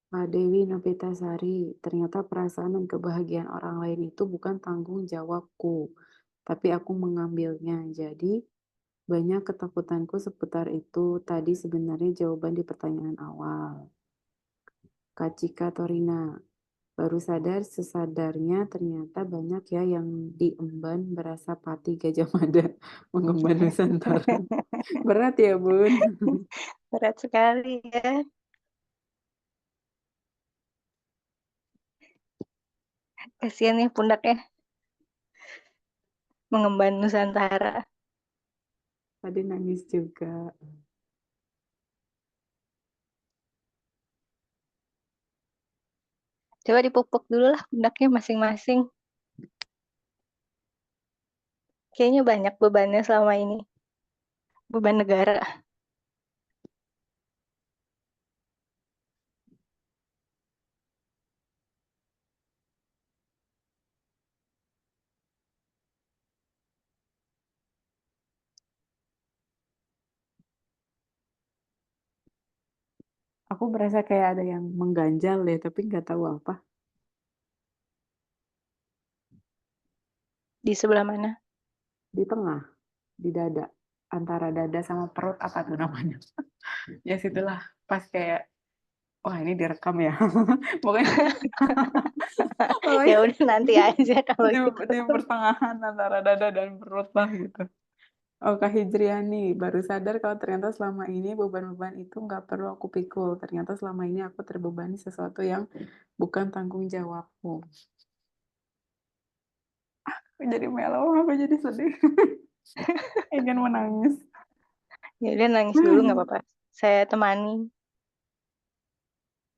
Pak Dewi Novitasari, ternyata perasaan dan kebahagiaan orang lain itu bukan tanggung jawabku, tapi aku mengambilnya. Jadi, banyak ketakutanku seputar itu. Tadi sebenarnya jawaban di pertanyaan awal. Kak Cika Torina, baru sadar sesadarnya ternyata banyak ya yang diemban berasa pati Gajah Mada mengemban Nusantara. Berat ya, Bun. Berat sekali ya. Kasihan ya pundaknya mengemban Nusantara. Tadi nangis juga. Coba dipupuk dulu lah pundaknya masing-masing. Kayaknya banyak bebannya selama ini. Beban negara. Aku berasa kayak ada yang mengganjal deh, tapi nggak tahu apa. Di sebelah mana? Di tengah, di dada. Antara dada sama perut, apa tuh namanya? Ya situlah, pas kayak, wah ini direkam ya. Pokoknya, Ya pokoknya udah nanti aja kalau di, gitu. di pertengahan antara dada dan perut lah gitu. Oh, Kak Hijriani, baru sadar kalau ternyata selama ini beban-beban itu nggak perlu aku pikul. Ternyata selama ini aku terbebani sesuatu yang bukan tanggung jawabku. Aku jadi melo, aku jadi sedih. Ingin menangis. Ya udah nangis dulu nggak apa-apa. Saya temani.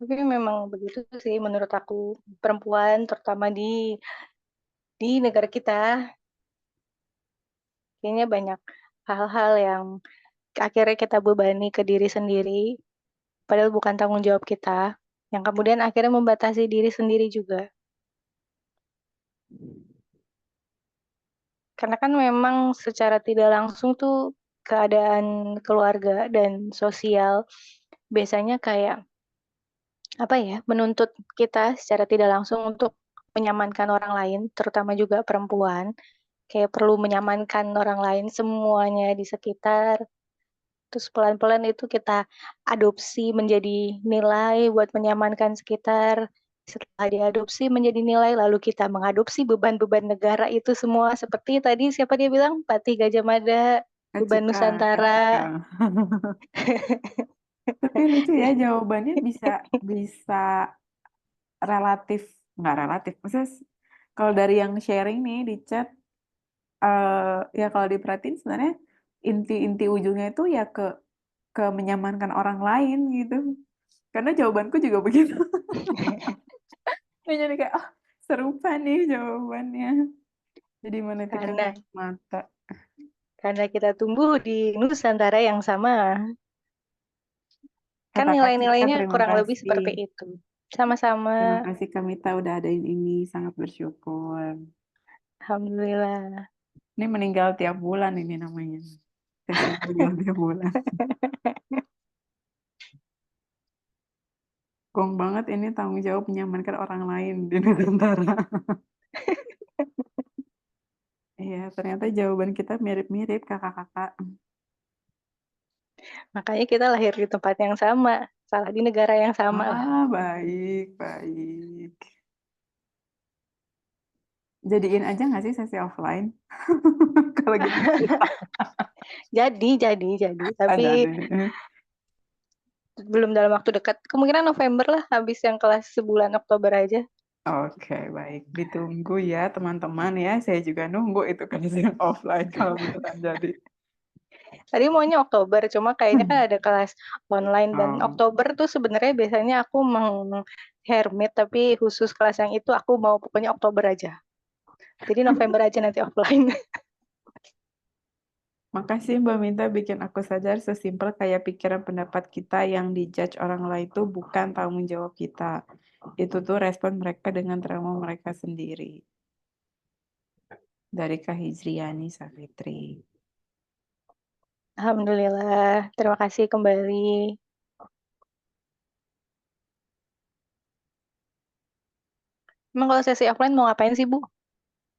Tapi memang begitu sih menurut aku perempuan terutama di negara kita kayaknya banyak hal-hal yang akhirnya kita bebani ke diri sendiri padahal bukan tanggung jawab kita yang kemudian akhirnya membatasi diri sendiri juga. Karena kan memang secara tidak langsung tuh keadaan keluarga dan sosial biasanya kayak apa ya, menuntut kita secara tidak langsung untuk menyamankan orang lain, terutama juga perempuan, kayak perlu menyamankan orang lain semuanya di sekitar. Terus pelan-pelan itu kita adopsi menjadi nilai buat menyamankan sekitar. Setelah diadopsi menjadi nilai, lalu kita mengadopsi beban-beban negara itu semua. Seperti tadi siapa dia bilang? Patih Gajah Mada, Kak beban Cika, Kak Cika. Nusantara. Tapi lucu ya jawabannya bisa bisa relatif, nggak relatif. Maksudnya kalau dari yang sharing nih di chat, ya kalau diperhatiin sebenarnya inti-inti ujungnya itu ya ke menyamankan orang lain gitu. Karena jawabanku juga begitu. Ya, jadi kayak, ah, serupa nih jawabannya. Jadi mana kita Karena tutup mata. karena kita tumbuh di Nusantara yang sama. Kan Kata Kak Cika, nilai-nilainya terima kurang lebih kasih. seperti itu. Sama-sama. Terima kasih Kak Mita udah adain ini, sangat bersyukur. Alhamdulillah. Ini meninggal tiap bulan ini namanya. Sesi meninggal tiap bulan. Gong banget ini tanggung jawab menyamankan orang lain di Nusantara. Iya, ternyata jawaban kita mirip-mirip kakak-kakak. Makanya kita lahir di tempat yang sama. Salah di negara yang sama lah. Ah, baik, baik. Jadiin aja nggak sih sesi offline? Kalau gitu cerita. Jadi. Tapi Ada nih. belum dalam waktu dekat. Kemungkinan November lah, habis yang kelas sebulan Oktober aja. Oke, baik. Ditunggu ya teman-teman ya. Saya juga nunggu itu kan yang offline kalau beneran jadi. Tadi maunya Oktober, cuma kayaknya kan ada kelas online dan Oh, Oktober tuh sebenarnya biasanya aku menghermit, tapi khusus kelas yang itu aku mau pokoknya Oktober aja. Jadi November aja nanti offline. makasih Mbak Minta bikin aku sadar sesimpel kayak pikiran pendapat kita yang dijudge orang lain itu bukan tanggung jawab kita. Itu tuh respon mereka dengan trauma mereka sendiri. Dari Kak Hijriani Savitri. Alhamdulillah, terima kasih kembali. Emang kalau sesi offline mau ngapain sih, Bu?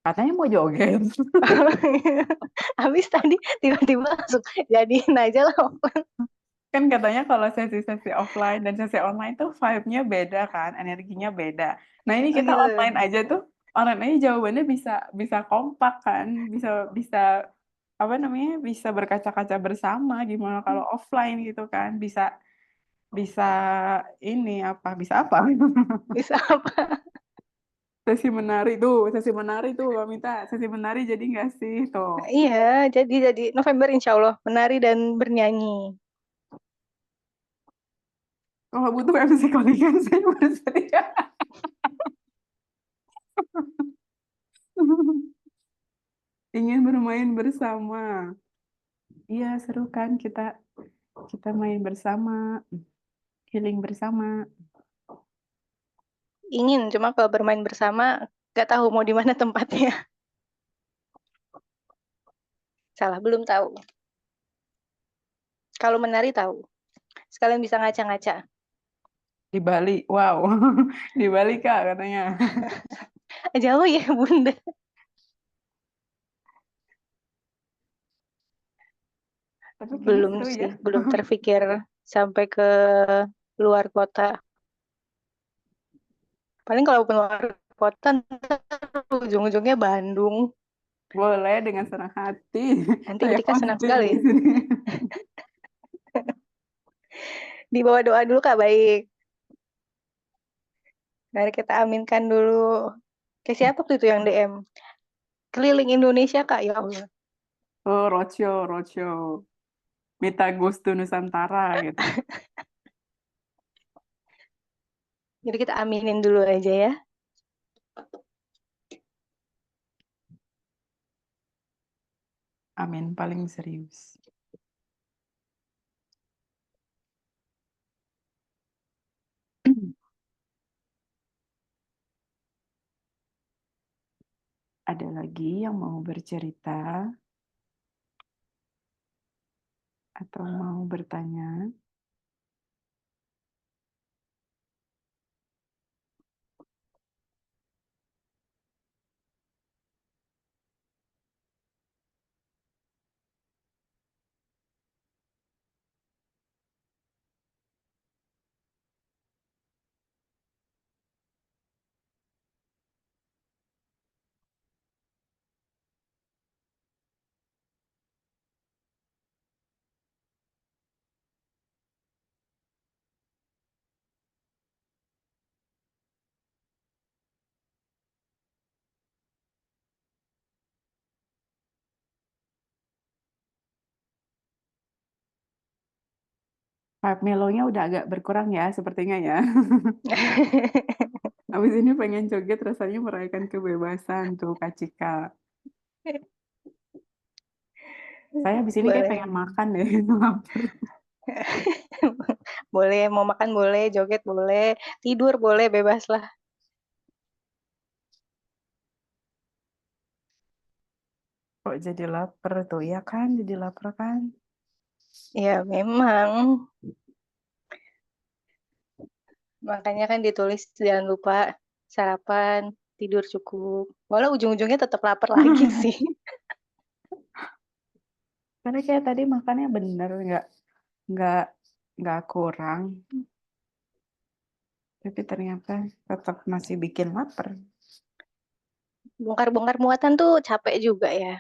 Katanya mau joget. Habis tadi tiba-tiba langsung jadiin aja lah offline. Kan katanya kalau sesi-sesi offline dan sesi online tuh vibe-nya beda kan, energinya beda. Nah ini Oh kita online gitu. aja tuh, online aja jawabannya bisa bisa kompak kan, bisa bisa apa namanya, bisa berkaca-kaca bersama. Gimana kalau offline gitu kan, bisa bisa ini apa, bisa apa? Bisa apa? sesi menari tuh Kak Mita, sesi menari jadi nggak sih tuh? Iya, jadi November insya Allah menari dan bernyanyi. Kalau butuh MC Kolingan saya bersedia. Ingin bermain bersama. Iya seru kan kita kita main bersama, healing bersama. Ingin, cuma kalau bermain bersama nggak tahu mau di mana tempatnya. Salah, belum tahu. Kalau menari tahu. Sekalian bisa ngaca-ngaca. Di Bali, wow, di Bali Kak katanya. Jauh ya Bunda. Tapi kayaknya Belum seru ya. sih, belum terpikir sampai ke luar kota. Paling kalau keluar kota ntar ujung-ujungnya Bandung. Boleh dengan senang hati. Nanti Saya Atika senang hosting di sekali. sini. Di bawah doa dulu Kak, baik. Mari kita aminkan dulu. Kayak siapa tuh itu yang DM? Keliling Indonesia Kak, ya Allah. Oh, roadshow, roadshow. Mita Gustu Nusantara gitu. Jadi kita aminin dulu aja ya. Amin, paling serius. Ada lagi yang mau bercerita atau mau bertanya? Vibe melonya udah agak berkurang ya, sepertinya ya. Habis ini pengen joget, rasanya merayakan kebebasan tuh, Kak Cika. Saya habis ini kayak Boleh. pengen makan deh, lapar. Boleh, mau makan boleh, joget boleh, tidur boleh, bebas lah. Kok jadi lapar tuh, ya kan? Jadi lapar kan? Ya memang, makanya kan ditulis jangan lupa sarapan, tidur cukup. Walau ujung-ujungnya tetap lapar lagi sih. Karena kayak tadi makannya bener, nggak nggak kurang, tapi ternyata tetap masih bikin lapar. Bongkar-bongkar muatan tuh capek juga ya.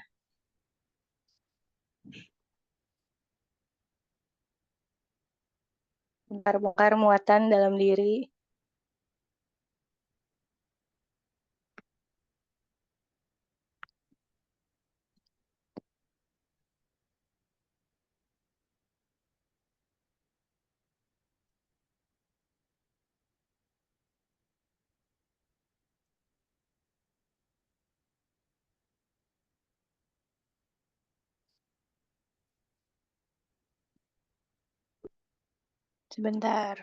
Bongkar-bongkar muatan dalam diri. Sebentar.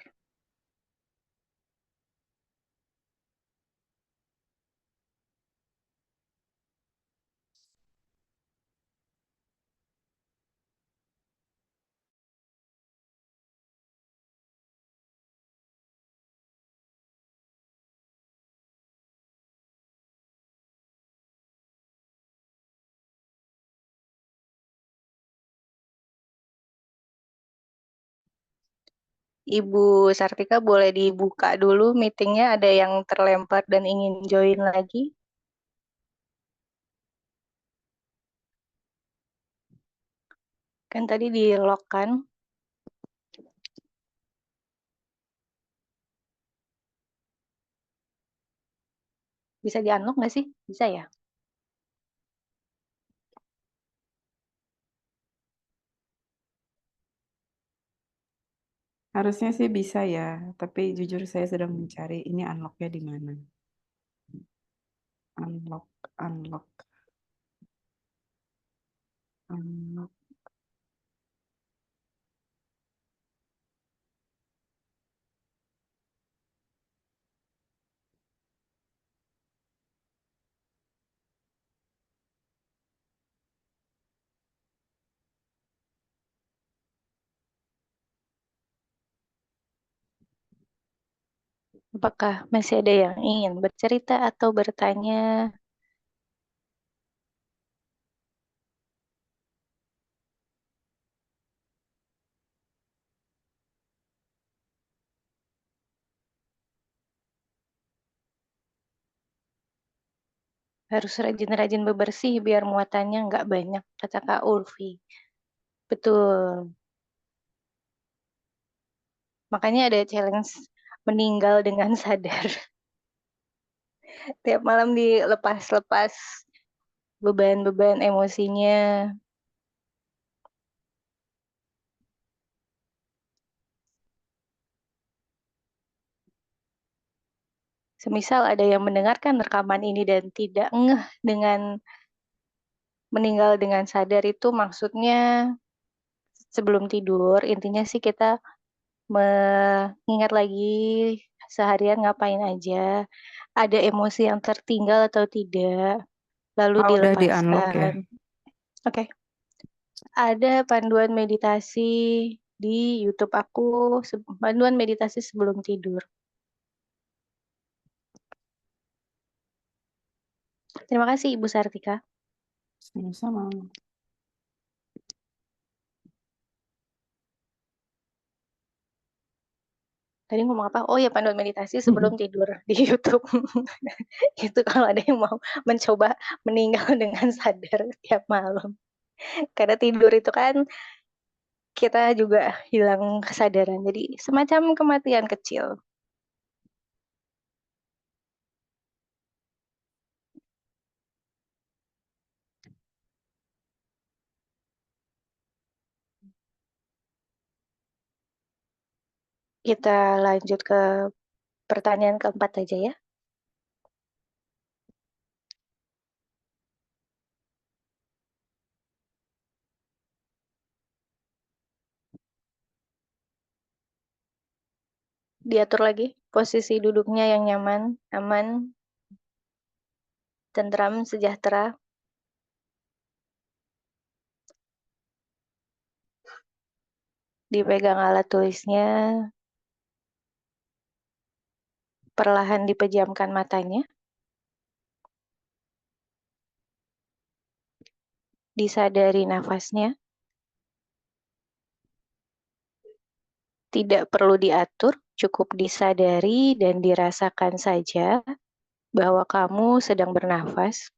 Ibu Sartika boleh dibuka dulu meetingnya, ada yang terlempar dan ingin join lagi. Kan tadi di lock kan. Bisa di-unlock nggak sih? Bisa ya? Harusnya sih bisa ya, tapi jujur saya sedang mencari ini unlocknya di mana. Unlock, unlock, unlock. Apakah masih ada yang ingin bercerita atau bertanya? Harus rajin-rajin bebersih biar muatannya nggak banyak, kata Kak Ulfi. Betul. Makanya ada challenge meninggal dengan sadar. Tiap malam dilepas-lepas beban-beban emosinya. Semisal ada yang mendengarkan rekaman ini dan tidak ngeh dengan meninggal dengan sadar itu maksudnya sebelum tidur, intinya sih kita mengingat lagi seharian ngapain aja, ada emosi yang tertinggal atau tidak, lalu Ah, udah di unlock ya. dilepaskan. Oke, ada panduan meditasi di YouTube aku, panduan meditasi sebelum tidur. Terima kasih Ibu Sartika. Sama-sama. Tadi ngomong apa? Oh ya, panduan meditasi sebelum tidur di YouTube. Itu kalau ada yang mau mencoba meninggal dengan sadar tiap malam. Karena tidur itu kan kita juga hilang kesadaran. Jadi semacam kematian kecil. Kita lanjut ke pertanyaan keempat aja ya. Diatur lagi posisi duduknya yang nyaman, aman, tentram, sejahtera. Dipegang alat tulisnya, perlahan dipejamkan matanya. Disadari nafasnya. Tidak perlu diatur, cukup disadari dan dirasakan saja bahwa kamu sedang bernafas.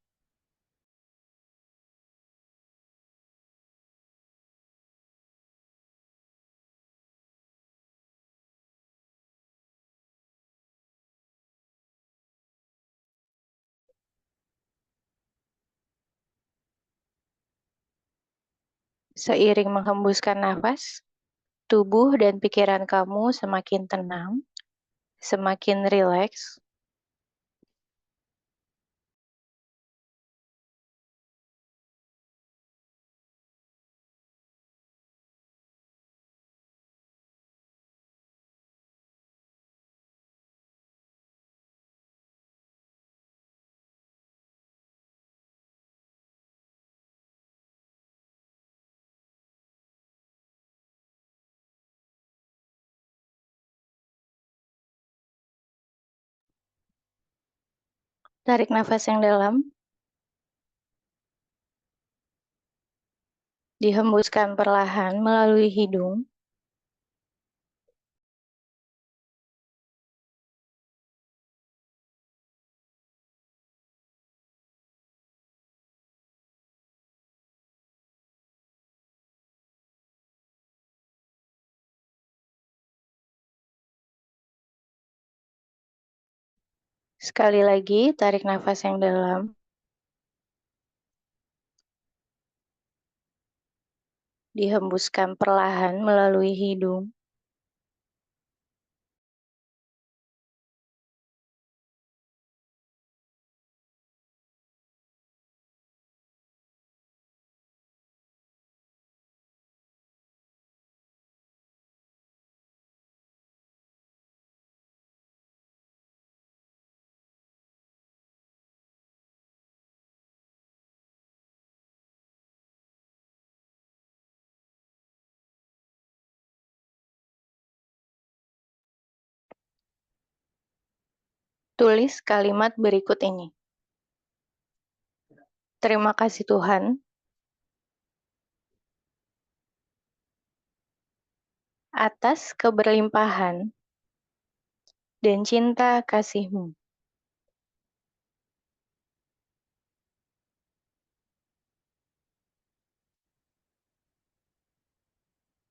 Seiring menghembuskan nafas, tubuh dan pikiran kamu semakin tenang, semakin rileks. Tarik nafas yang dalam, dihembuskan perlahan melalui hidung. Sekali lagi, tarik nafas yang dalam. Dihembuskan perlahan melalui hidung. Tulis kalimat berikut ini. Terima kasih Tuhan atas keberlimpahan dan cinta kasih-Mu.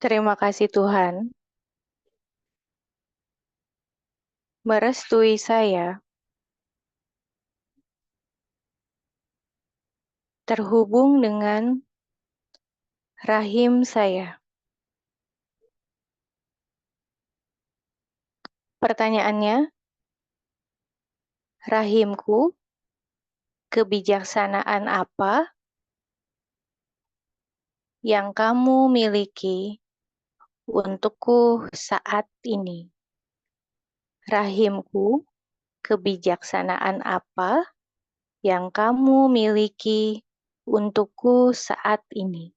Terima kasih Tuhan merestui saya terhubung dengan rahim saya. Pertanyaannya, rahimku, kebijaksanaan apa yang kamu miliki untukku saat ini? Rahimku, kebijaksanaan apa yang kamu miliki untukku saat ini?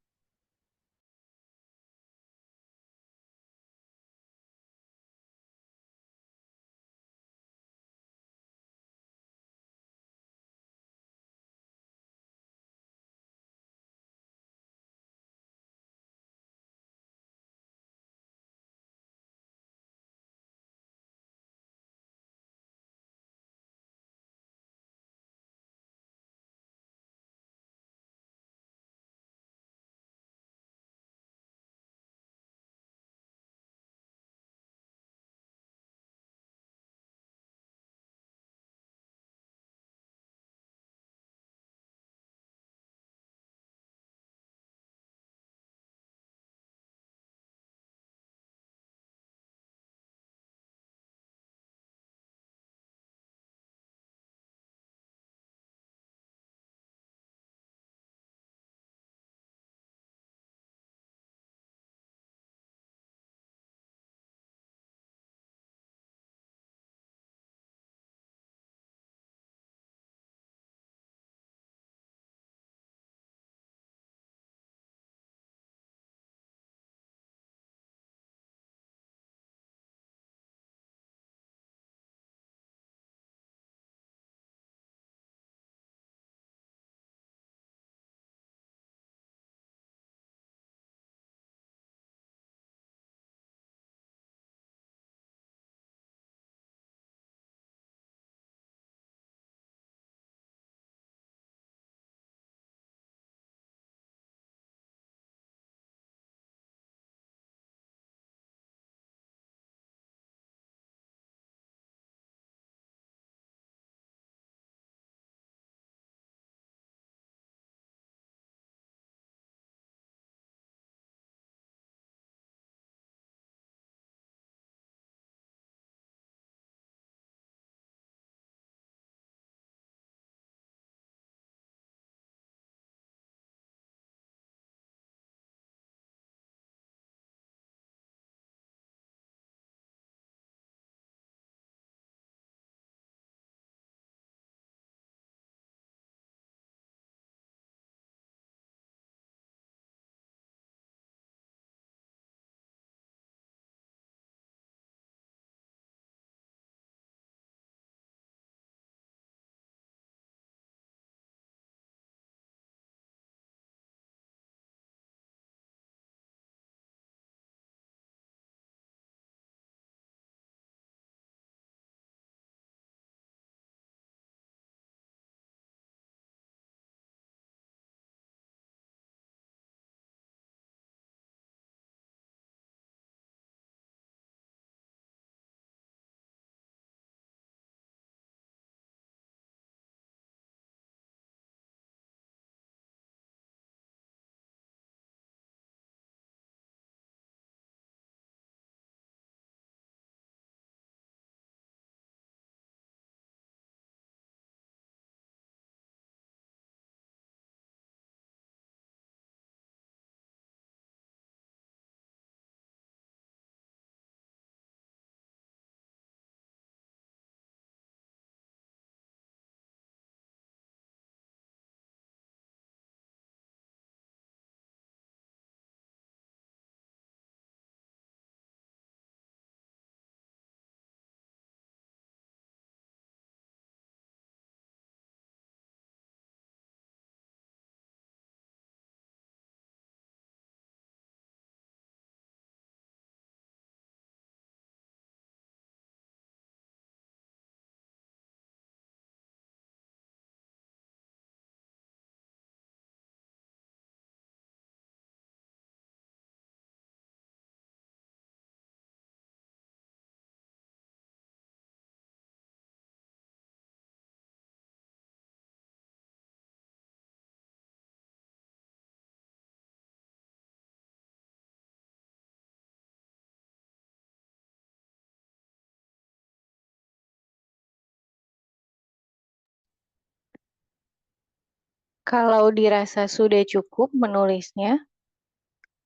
Kalau dirasa sudah cukup menulisnya,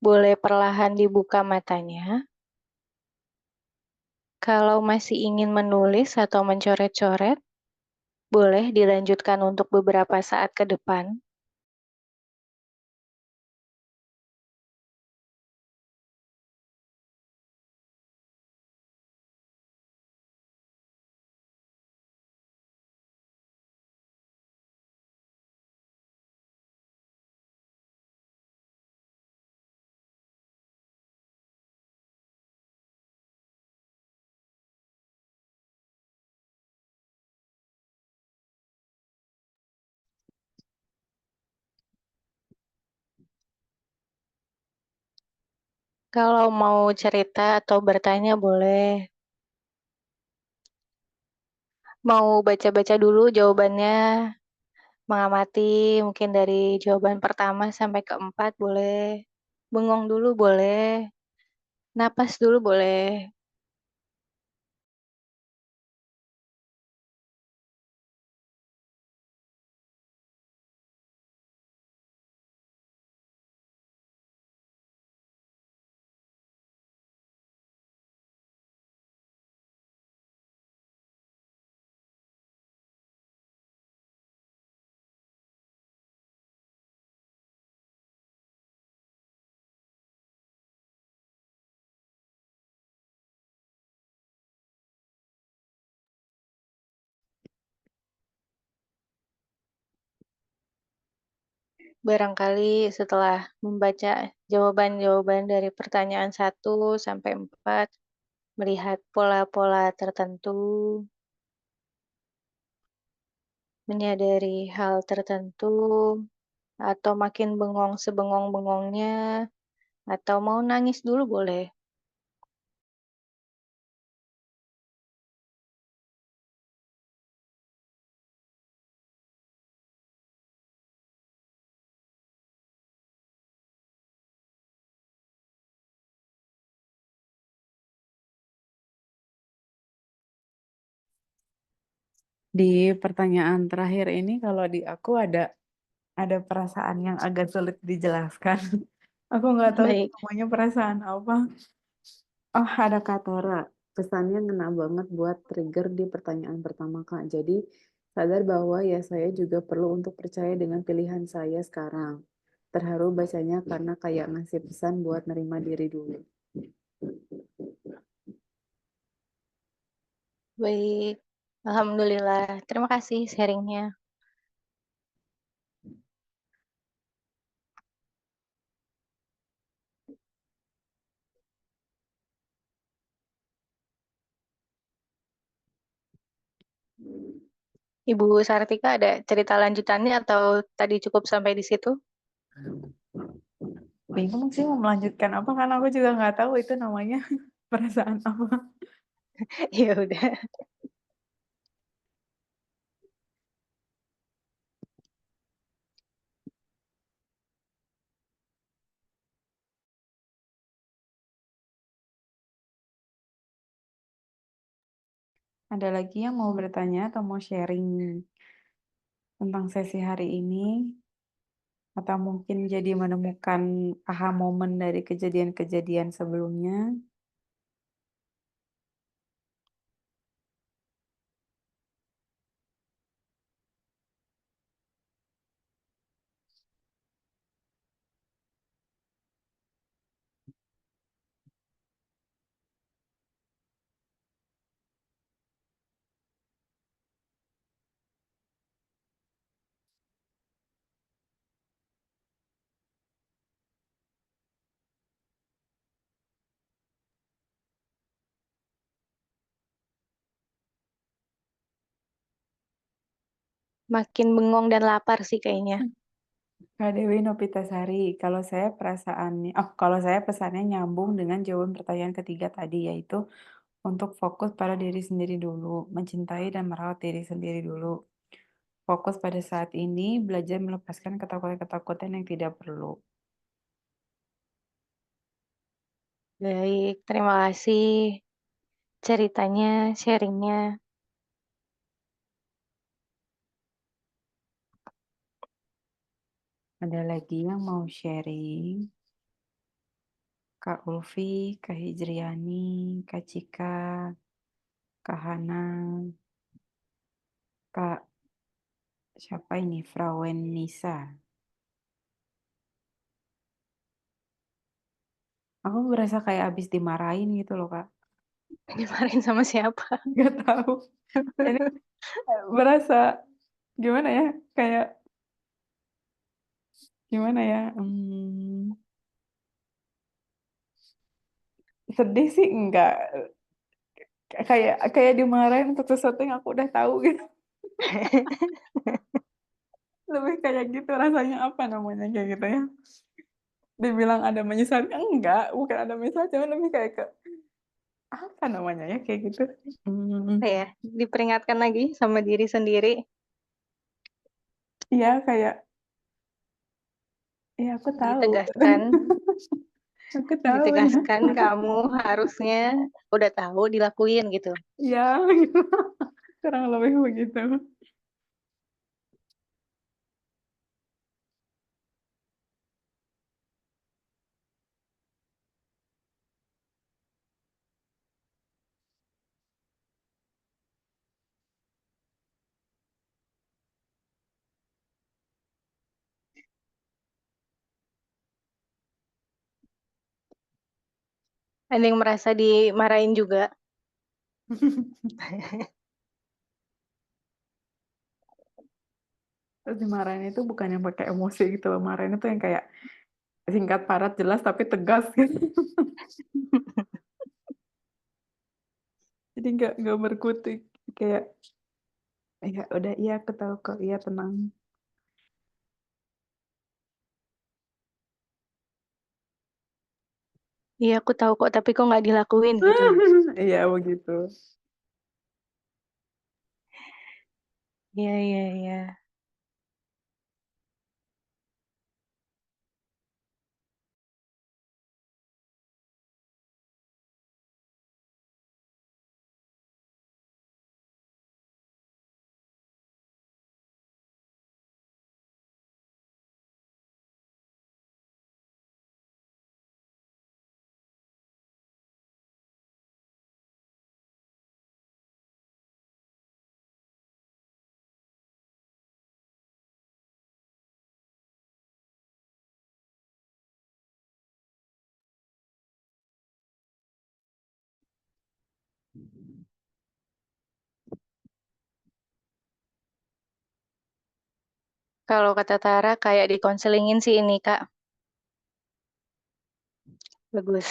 boleh perlahan dibuka matanya. Kalau masih ingin menulis atau mencoret-coret, boleh dilanjutkan untuk beberapa saat ke depan. Kalau mau cerita atau bertanya boleh. Mau baca-baca dulu jawabannya, mengamati mungkin dari jawaban pertama sampai keempat boleh. Bengong dulu boleh. Napas dulu boleh. Barangkali setelah membaca jawaban-jawaban dari pertanyaan 1 sampai 4, melihat pola-pola tertentu, menyadari hal tertentu, atau makin bengong sebengong-bengongnya, atau mau nangis dulu boleh. Di pertanyaan terakhir ini kalau di aku ada perasaan yang agak sulit dijelaskan. Aku nggak tahu itu Baik, namanya perasaan apa. Oh, ada Katora. Pesannya ngena banget buat trigger di pertanyaan pertama, Kak. Jadi, sadar bahwa ya saya juga perlu untuk percaya dengan pilihan saya sekarang. Terharu bacanya karena kayak ngasih pesan buat nerima diri dulu. baik. Alhamdulillah. Terima kasih sharingnya. Ibu Sartika ada cerita lanjutannya atau tadi cukup sampai di situ? Bingung sih mau melanjutkan apa, karena aku juga nggak tahu itu namanya perasaan apa. Ya udah. Ada lagi yang mau bertanya atau mau sharing tentang sesi hari ini? Atau mungkin jadi menemukan aha momen dari kejadian-kejadian sebelumnya? Makin bengong dan lapar sih kayaknya. Kak Dewi Nopitasari, kalau saya pesannya nyambung dengan jawaban pertanyaan ketiga tadi, yaitu untuk fokus pada diri sendiri dulu, mencintai dan merawat diri sendiri dulu. Fokus pada saat ini, belajar melepaskan ketakutan-ketakutan yang tidak perlu. Baik, terima kasih ceritanya, sharingnya. Ada lagi yang mau sharing? Kak Ulfi, Kak Hijriani, Kak Cika, Kak Hana, Kak siapa ini? Frauen Nisa. Aku berasa kayak abis dimarahin gitu loh, Kak. Dimarahin sama siapa? Gak tahu. Ini berasa gimana ya? Kayak gimana ya? Sedih sih enggak. Kayak dimarahin untuk sesuatu yang aku udah tahu gitu. Lebih kayak gitu rasanya apa namanya kayak gitu ya. Dibilang ada menyesal enggak, bukan ada menyesal, cuma lebih kayak ke apa namanya ya kayak gitu. Hmm, Ya, diperingatkan lagi sama diri sendiri, iya kayak ya aku tahu. ditegaskan, Aku tahu ya. ditegaskan kamu harusnya udah tahu dilakuin gitu. Ya, gitu. Kurang lebih begitu. Ada yang merasa dimarahin juga. Terus dimarahin itu bukan yang pakai emosi gitu loh. Marahin itu yang kayak singkat padat jelas tapi tegas gitu. Jadi nggak berkutik kayak ya udah iya aku tahu kok iya tenang. Iya aku tahu kok, tapi kok nggak dilakuin gitu. Iya begitu. Iya, iya, iya. Kalau kata Tara kayak dikonselingin sih ini Kak, bagus.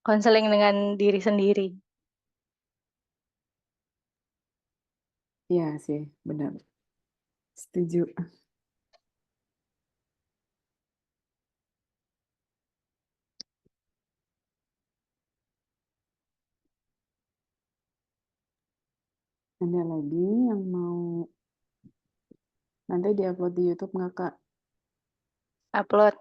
Konseling dengan diri sendiri. Iya sih benar. Setuju. Ada lagi yang mau nanti diupload di YouTube nggak Kak? Upload.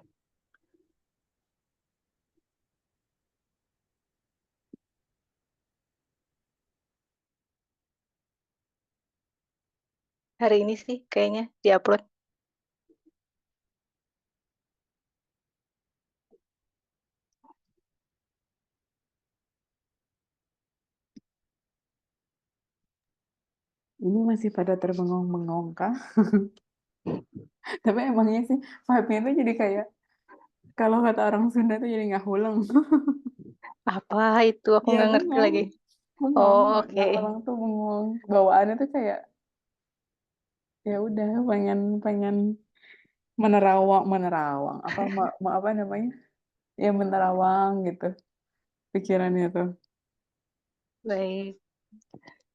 Hari ini sih kayaknya diupload. Ini masih pada terbengong-bengong Kak. Tapi emangnya sih vibe-nya itu jadi kayak kalau kata orang Sunda tuh jadi nggak huleng. Apa itu? Aku Iya nggak ngerti bengong, lagi. bengong. Oh, oke. Nggak huleng tuh bengong. Bawaannya tuh kayak ya udah pengen pengen menerawang menerawang apa apa namanya? Ya menerawang gitu pikirannya tuh. Baik.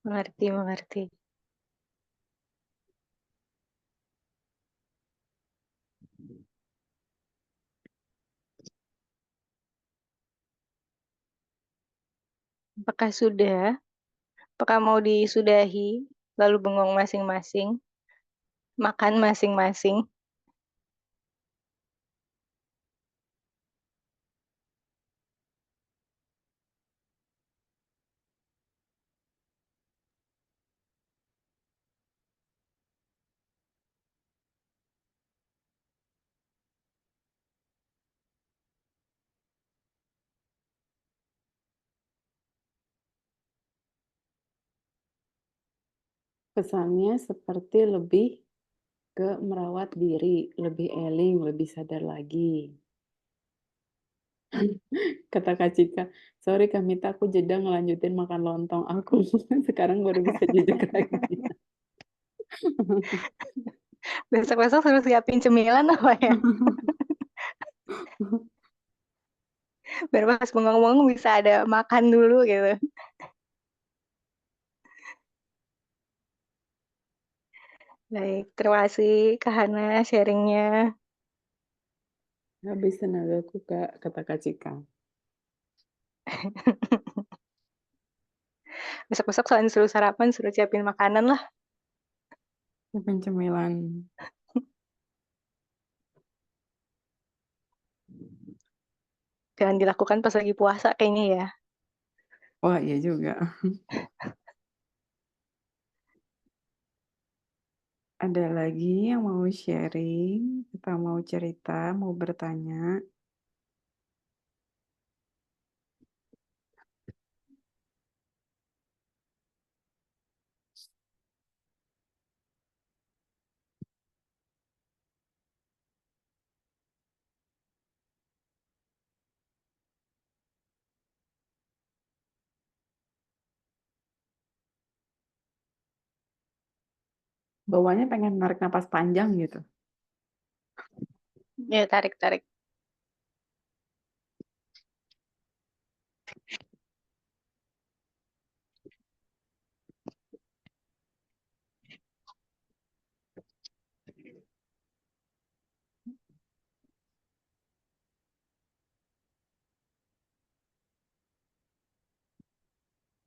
Mengerti, mengerti. Apakah sudah? Apakah mau disudahi? Lalu bengong masing-masing? Makan masing-masing? Pesannya seperti lebih ke merawat diri, lebih eling, lebih sadar lagi. Kata Kak Cika, "Sorry Kak Mita, aku jeda ngelanjutin makan lontong aku, sekarang baru bisa jejak lagi." Besok-besok suruh siapin cemilan apa ya? Biar pas bengong-bengong bisa ada makan dulu gitu. Baik, terima kasih Kak Hana sharing-nya. Habis tenagaku Kak, kata Kak Cika. Besok-besok selain suruh sarapan, suruh siapin makanan lah. Siapin cemilan. Jangan dilakukan pas lagi puasa kayaknya ya. Wah, iya juga. Ada lagi yang mau sharing, atau mau cerita, mau bertanya? Bawahnya pengen narik napas panjang gitu. Ya, tarik-tarik.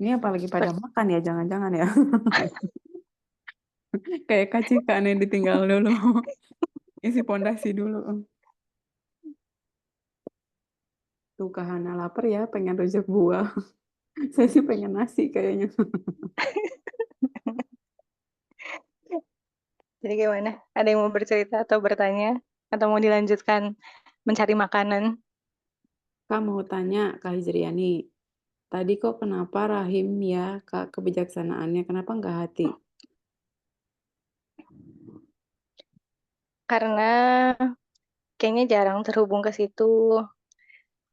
Ini apalagi pada makan ya, jangan-jangan ya. Kayak Kak Cika nih ditinggal dulu. Isi pondasi dulu. Tuh Kak Hana lapar ya, pengen rujak buah. Saya sih pengen nasi kayaknya. Jadi gimana? Ada yang mau bercerita atau bertanya? Atau mau dilanjutkan mencari makanan? Kak mau tanya Kak Hijriani, tadi kok kenapa Rahim ya Kak kebijaksanaannya, kenapa nggak hati? Karena kayaknya jarang terhubung ke situ.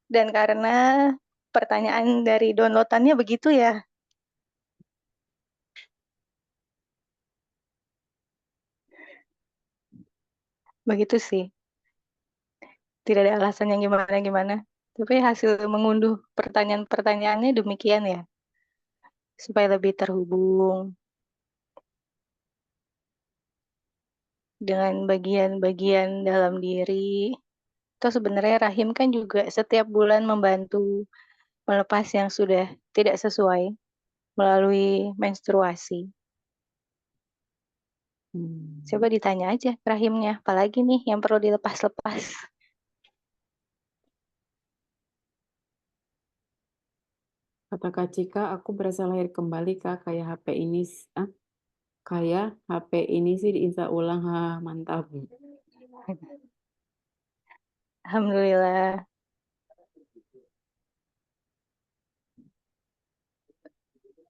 Dan karena pertanyaan dari downloadannya begitu ya. Begitu sih. Tidak ada alasan yang gimana-gimana. Tapi hasil mengunduh pertanyaan-pertanyaannya demikian ya. Supaya lebih terhubung dengan bagian-bagian dalam diri. Atau sebenarnya rahim kan juga setiap bulan membantu melepas yang sudah tidak sesuai melalui menstruasi. Coba Hmm. ditanya aja ke rahimnya, apalagi nih yang perlu dilepas-lepas. Kata Kak Cika, aku berasa lahir kembali Kak, kayak HP ini, kayak HP ini sih diinstal ulang, mantap. Alhamdulillah.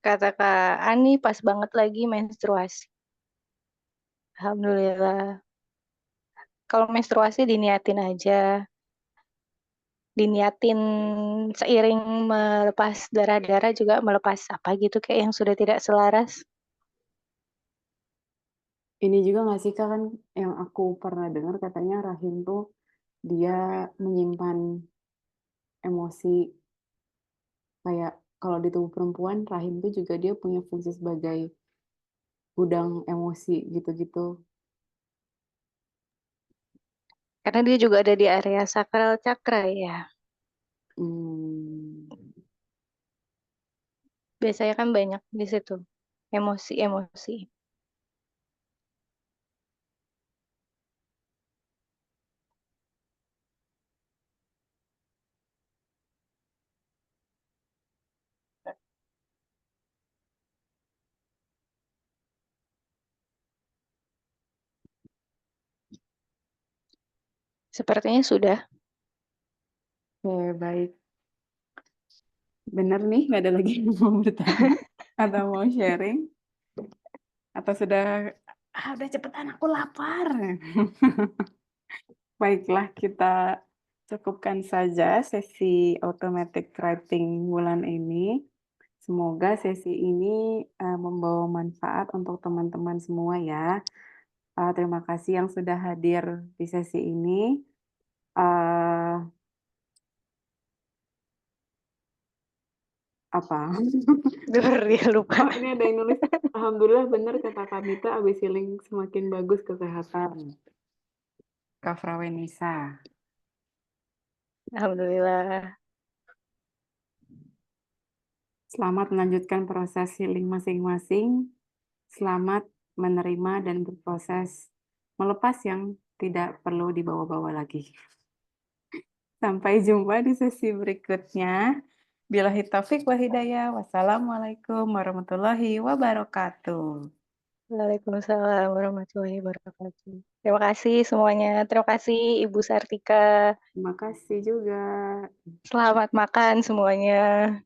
Kata Kak Ani pas banget lagi menstruasi. Alhamdulillah. Kalau menstruasi diniatin aja. Diniatin seiring melepas darah-darah juga melepas apa gitu kayak yang sudah tidak selaras. Ini juga nggak sih Kak, kan yang aku pernah dengar katanya rahim tuh dia menyimpan emosi, kayak kalau di tubuh perempuan rahim tuh juga dia punya fungsi sebagai gudang emosi gitu-gitu. Karena dia juga ada di area sakral chakra ya. Hmm, Biasanya kan banyak di situ. Emosi-emosi. Sepertinya sudah. oke, baik. Bener nih, nggak ada lagi yang mau bertanya atau mau sharing. Atau sudah, udah cepetan aku lapar." Baiklah, kita cukupkan saja sesi automatic writing bulan ini. Semoga sesi ini, membawa manfaat untuk teman-teman semua ya. Terima kasih yang sudah hadir di sesi ini. Eee, apa? Duh, dia lupa. Oh, ini ada yang nulis, "Alhamdulillah benar kata Kak Mita, abis healing semakin bagus kesehatan." Kak Frawenisa. Alhamdulillah. Selamat melanjutkan proses healing masing-masing. Selamat menerima dan berproses melepas yang tidak perlu dibawa-bawa lagi. Sampai jumpa di sesi berikutnya. Billahi taufik wal hidayah. Wassalamualaikum warahmatullahi wabarakatuh. Waalaikumsalam warahmatullahi wabarakatuh. Terima kasih semuanya. Terima kasih Ibu Sartika. Terima kasih juga. Selamat makan semuanya.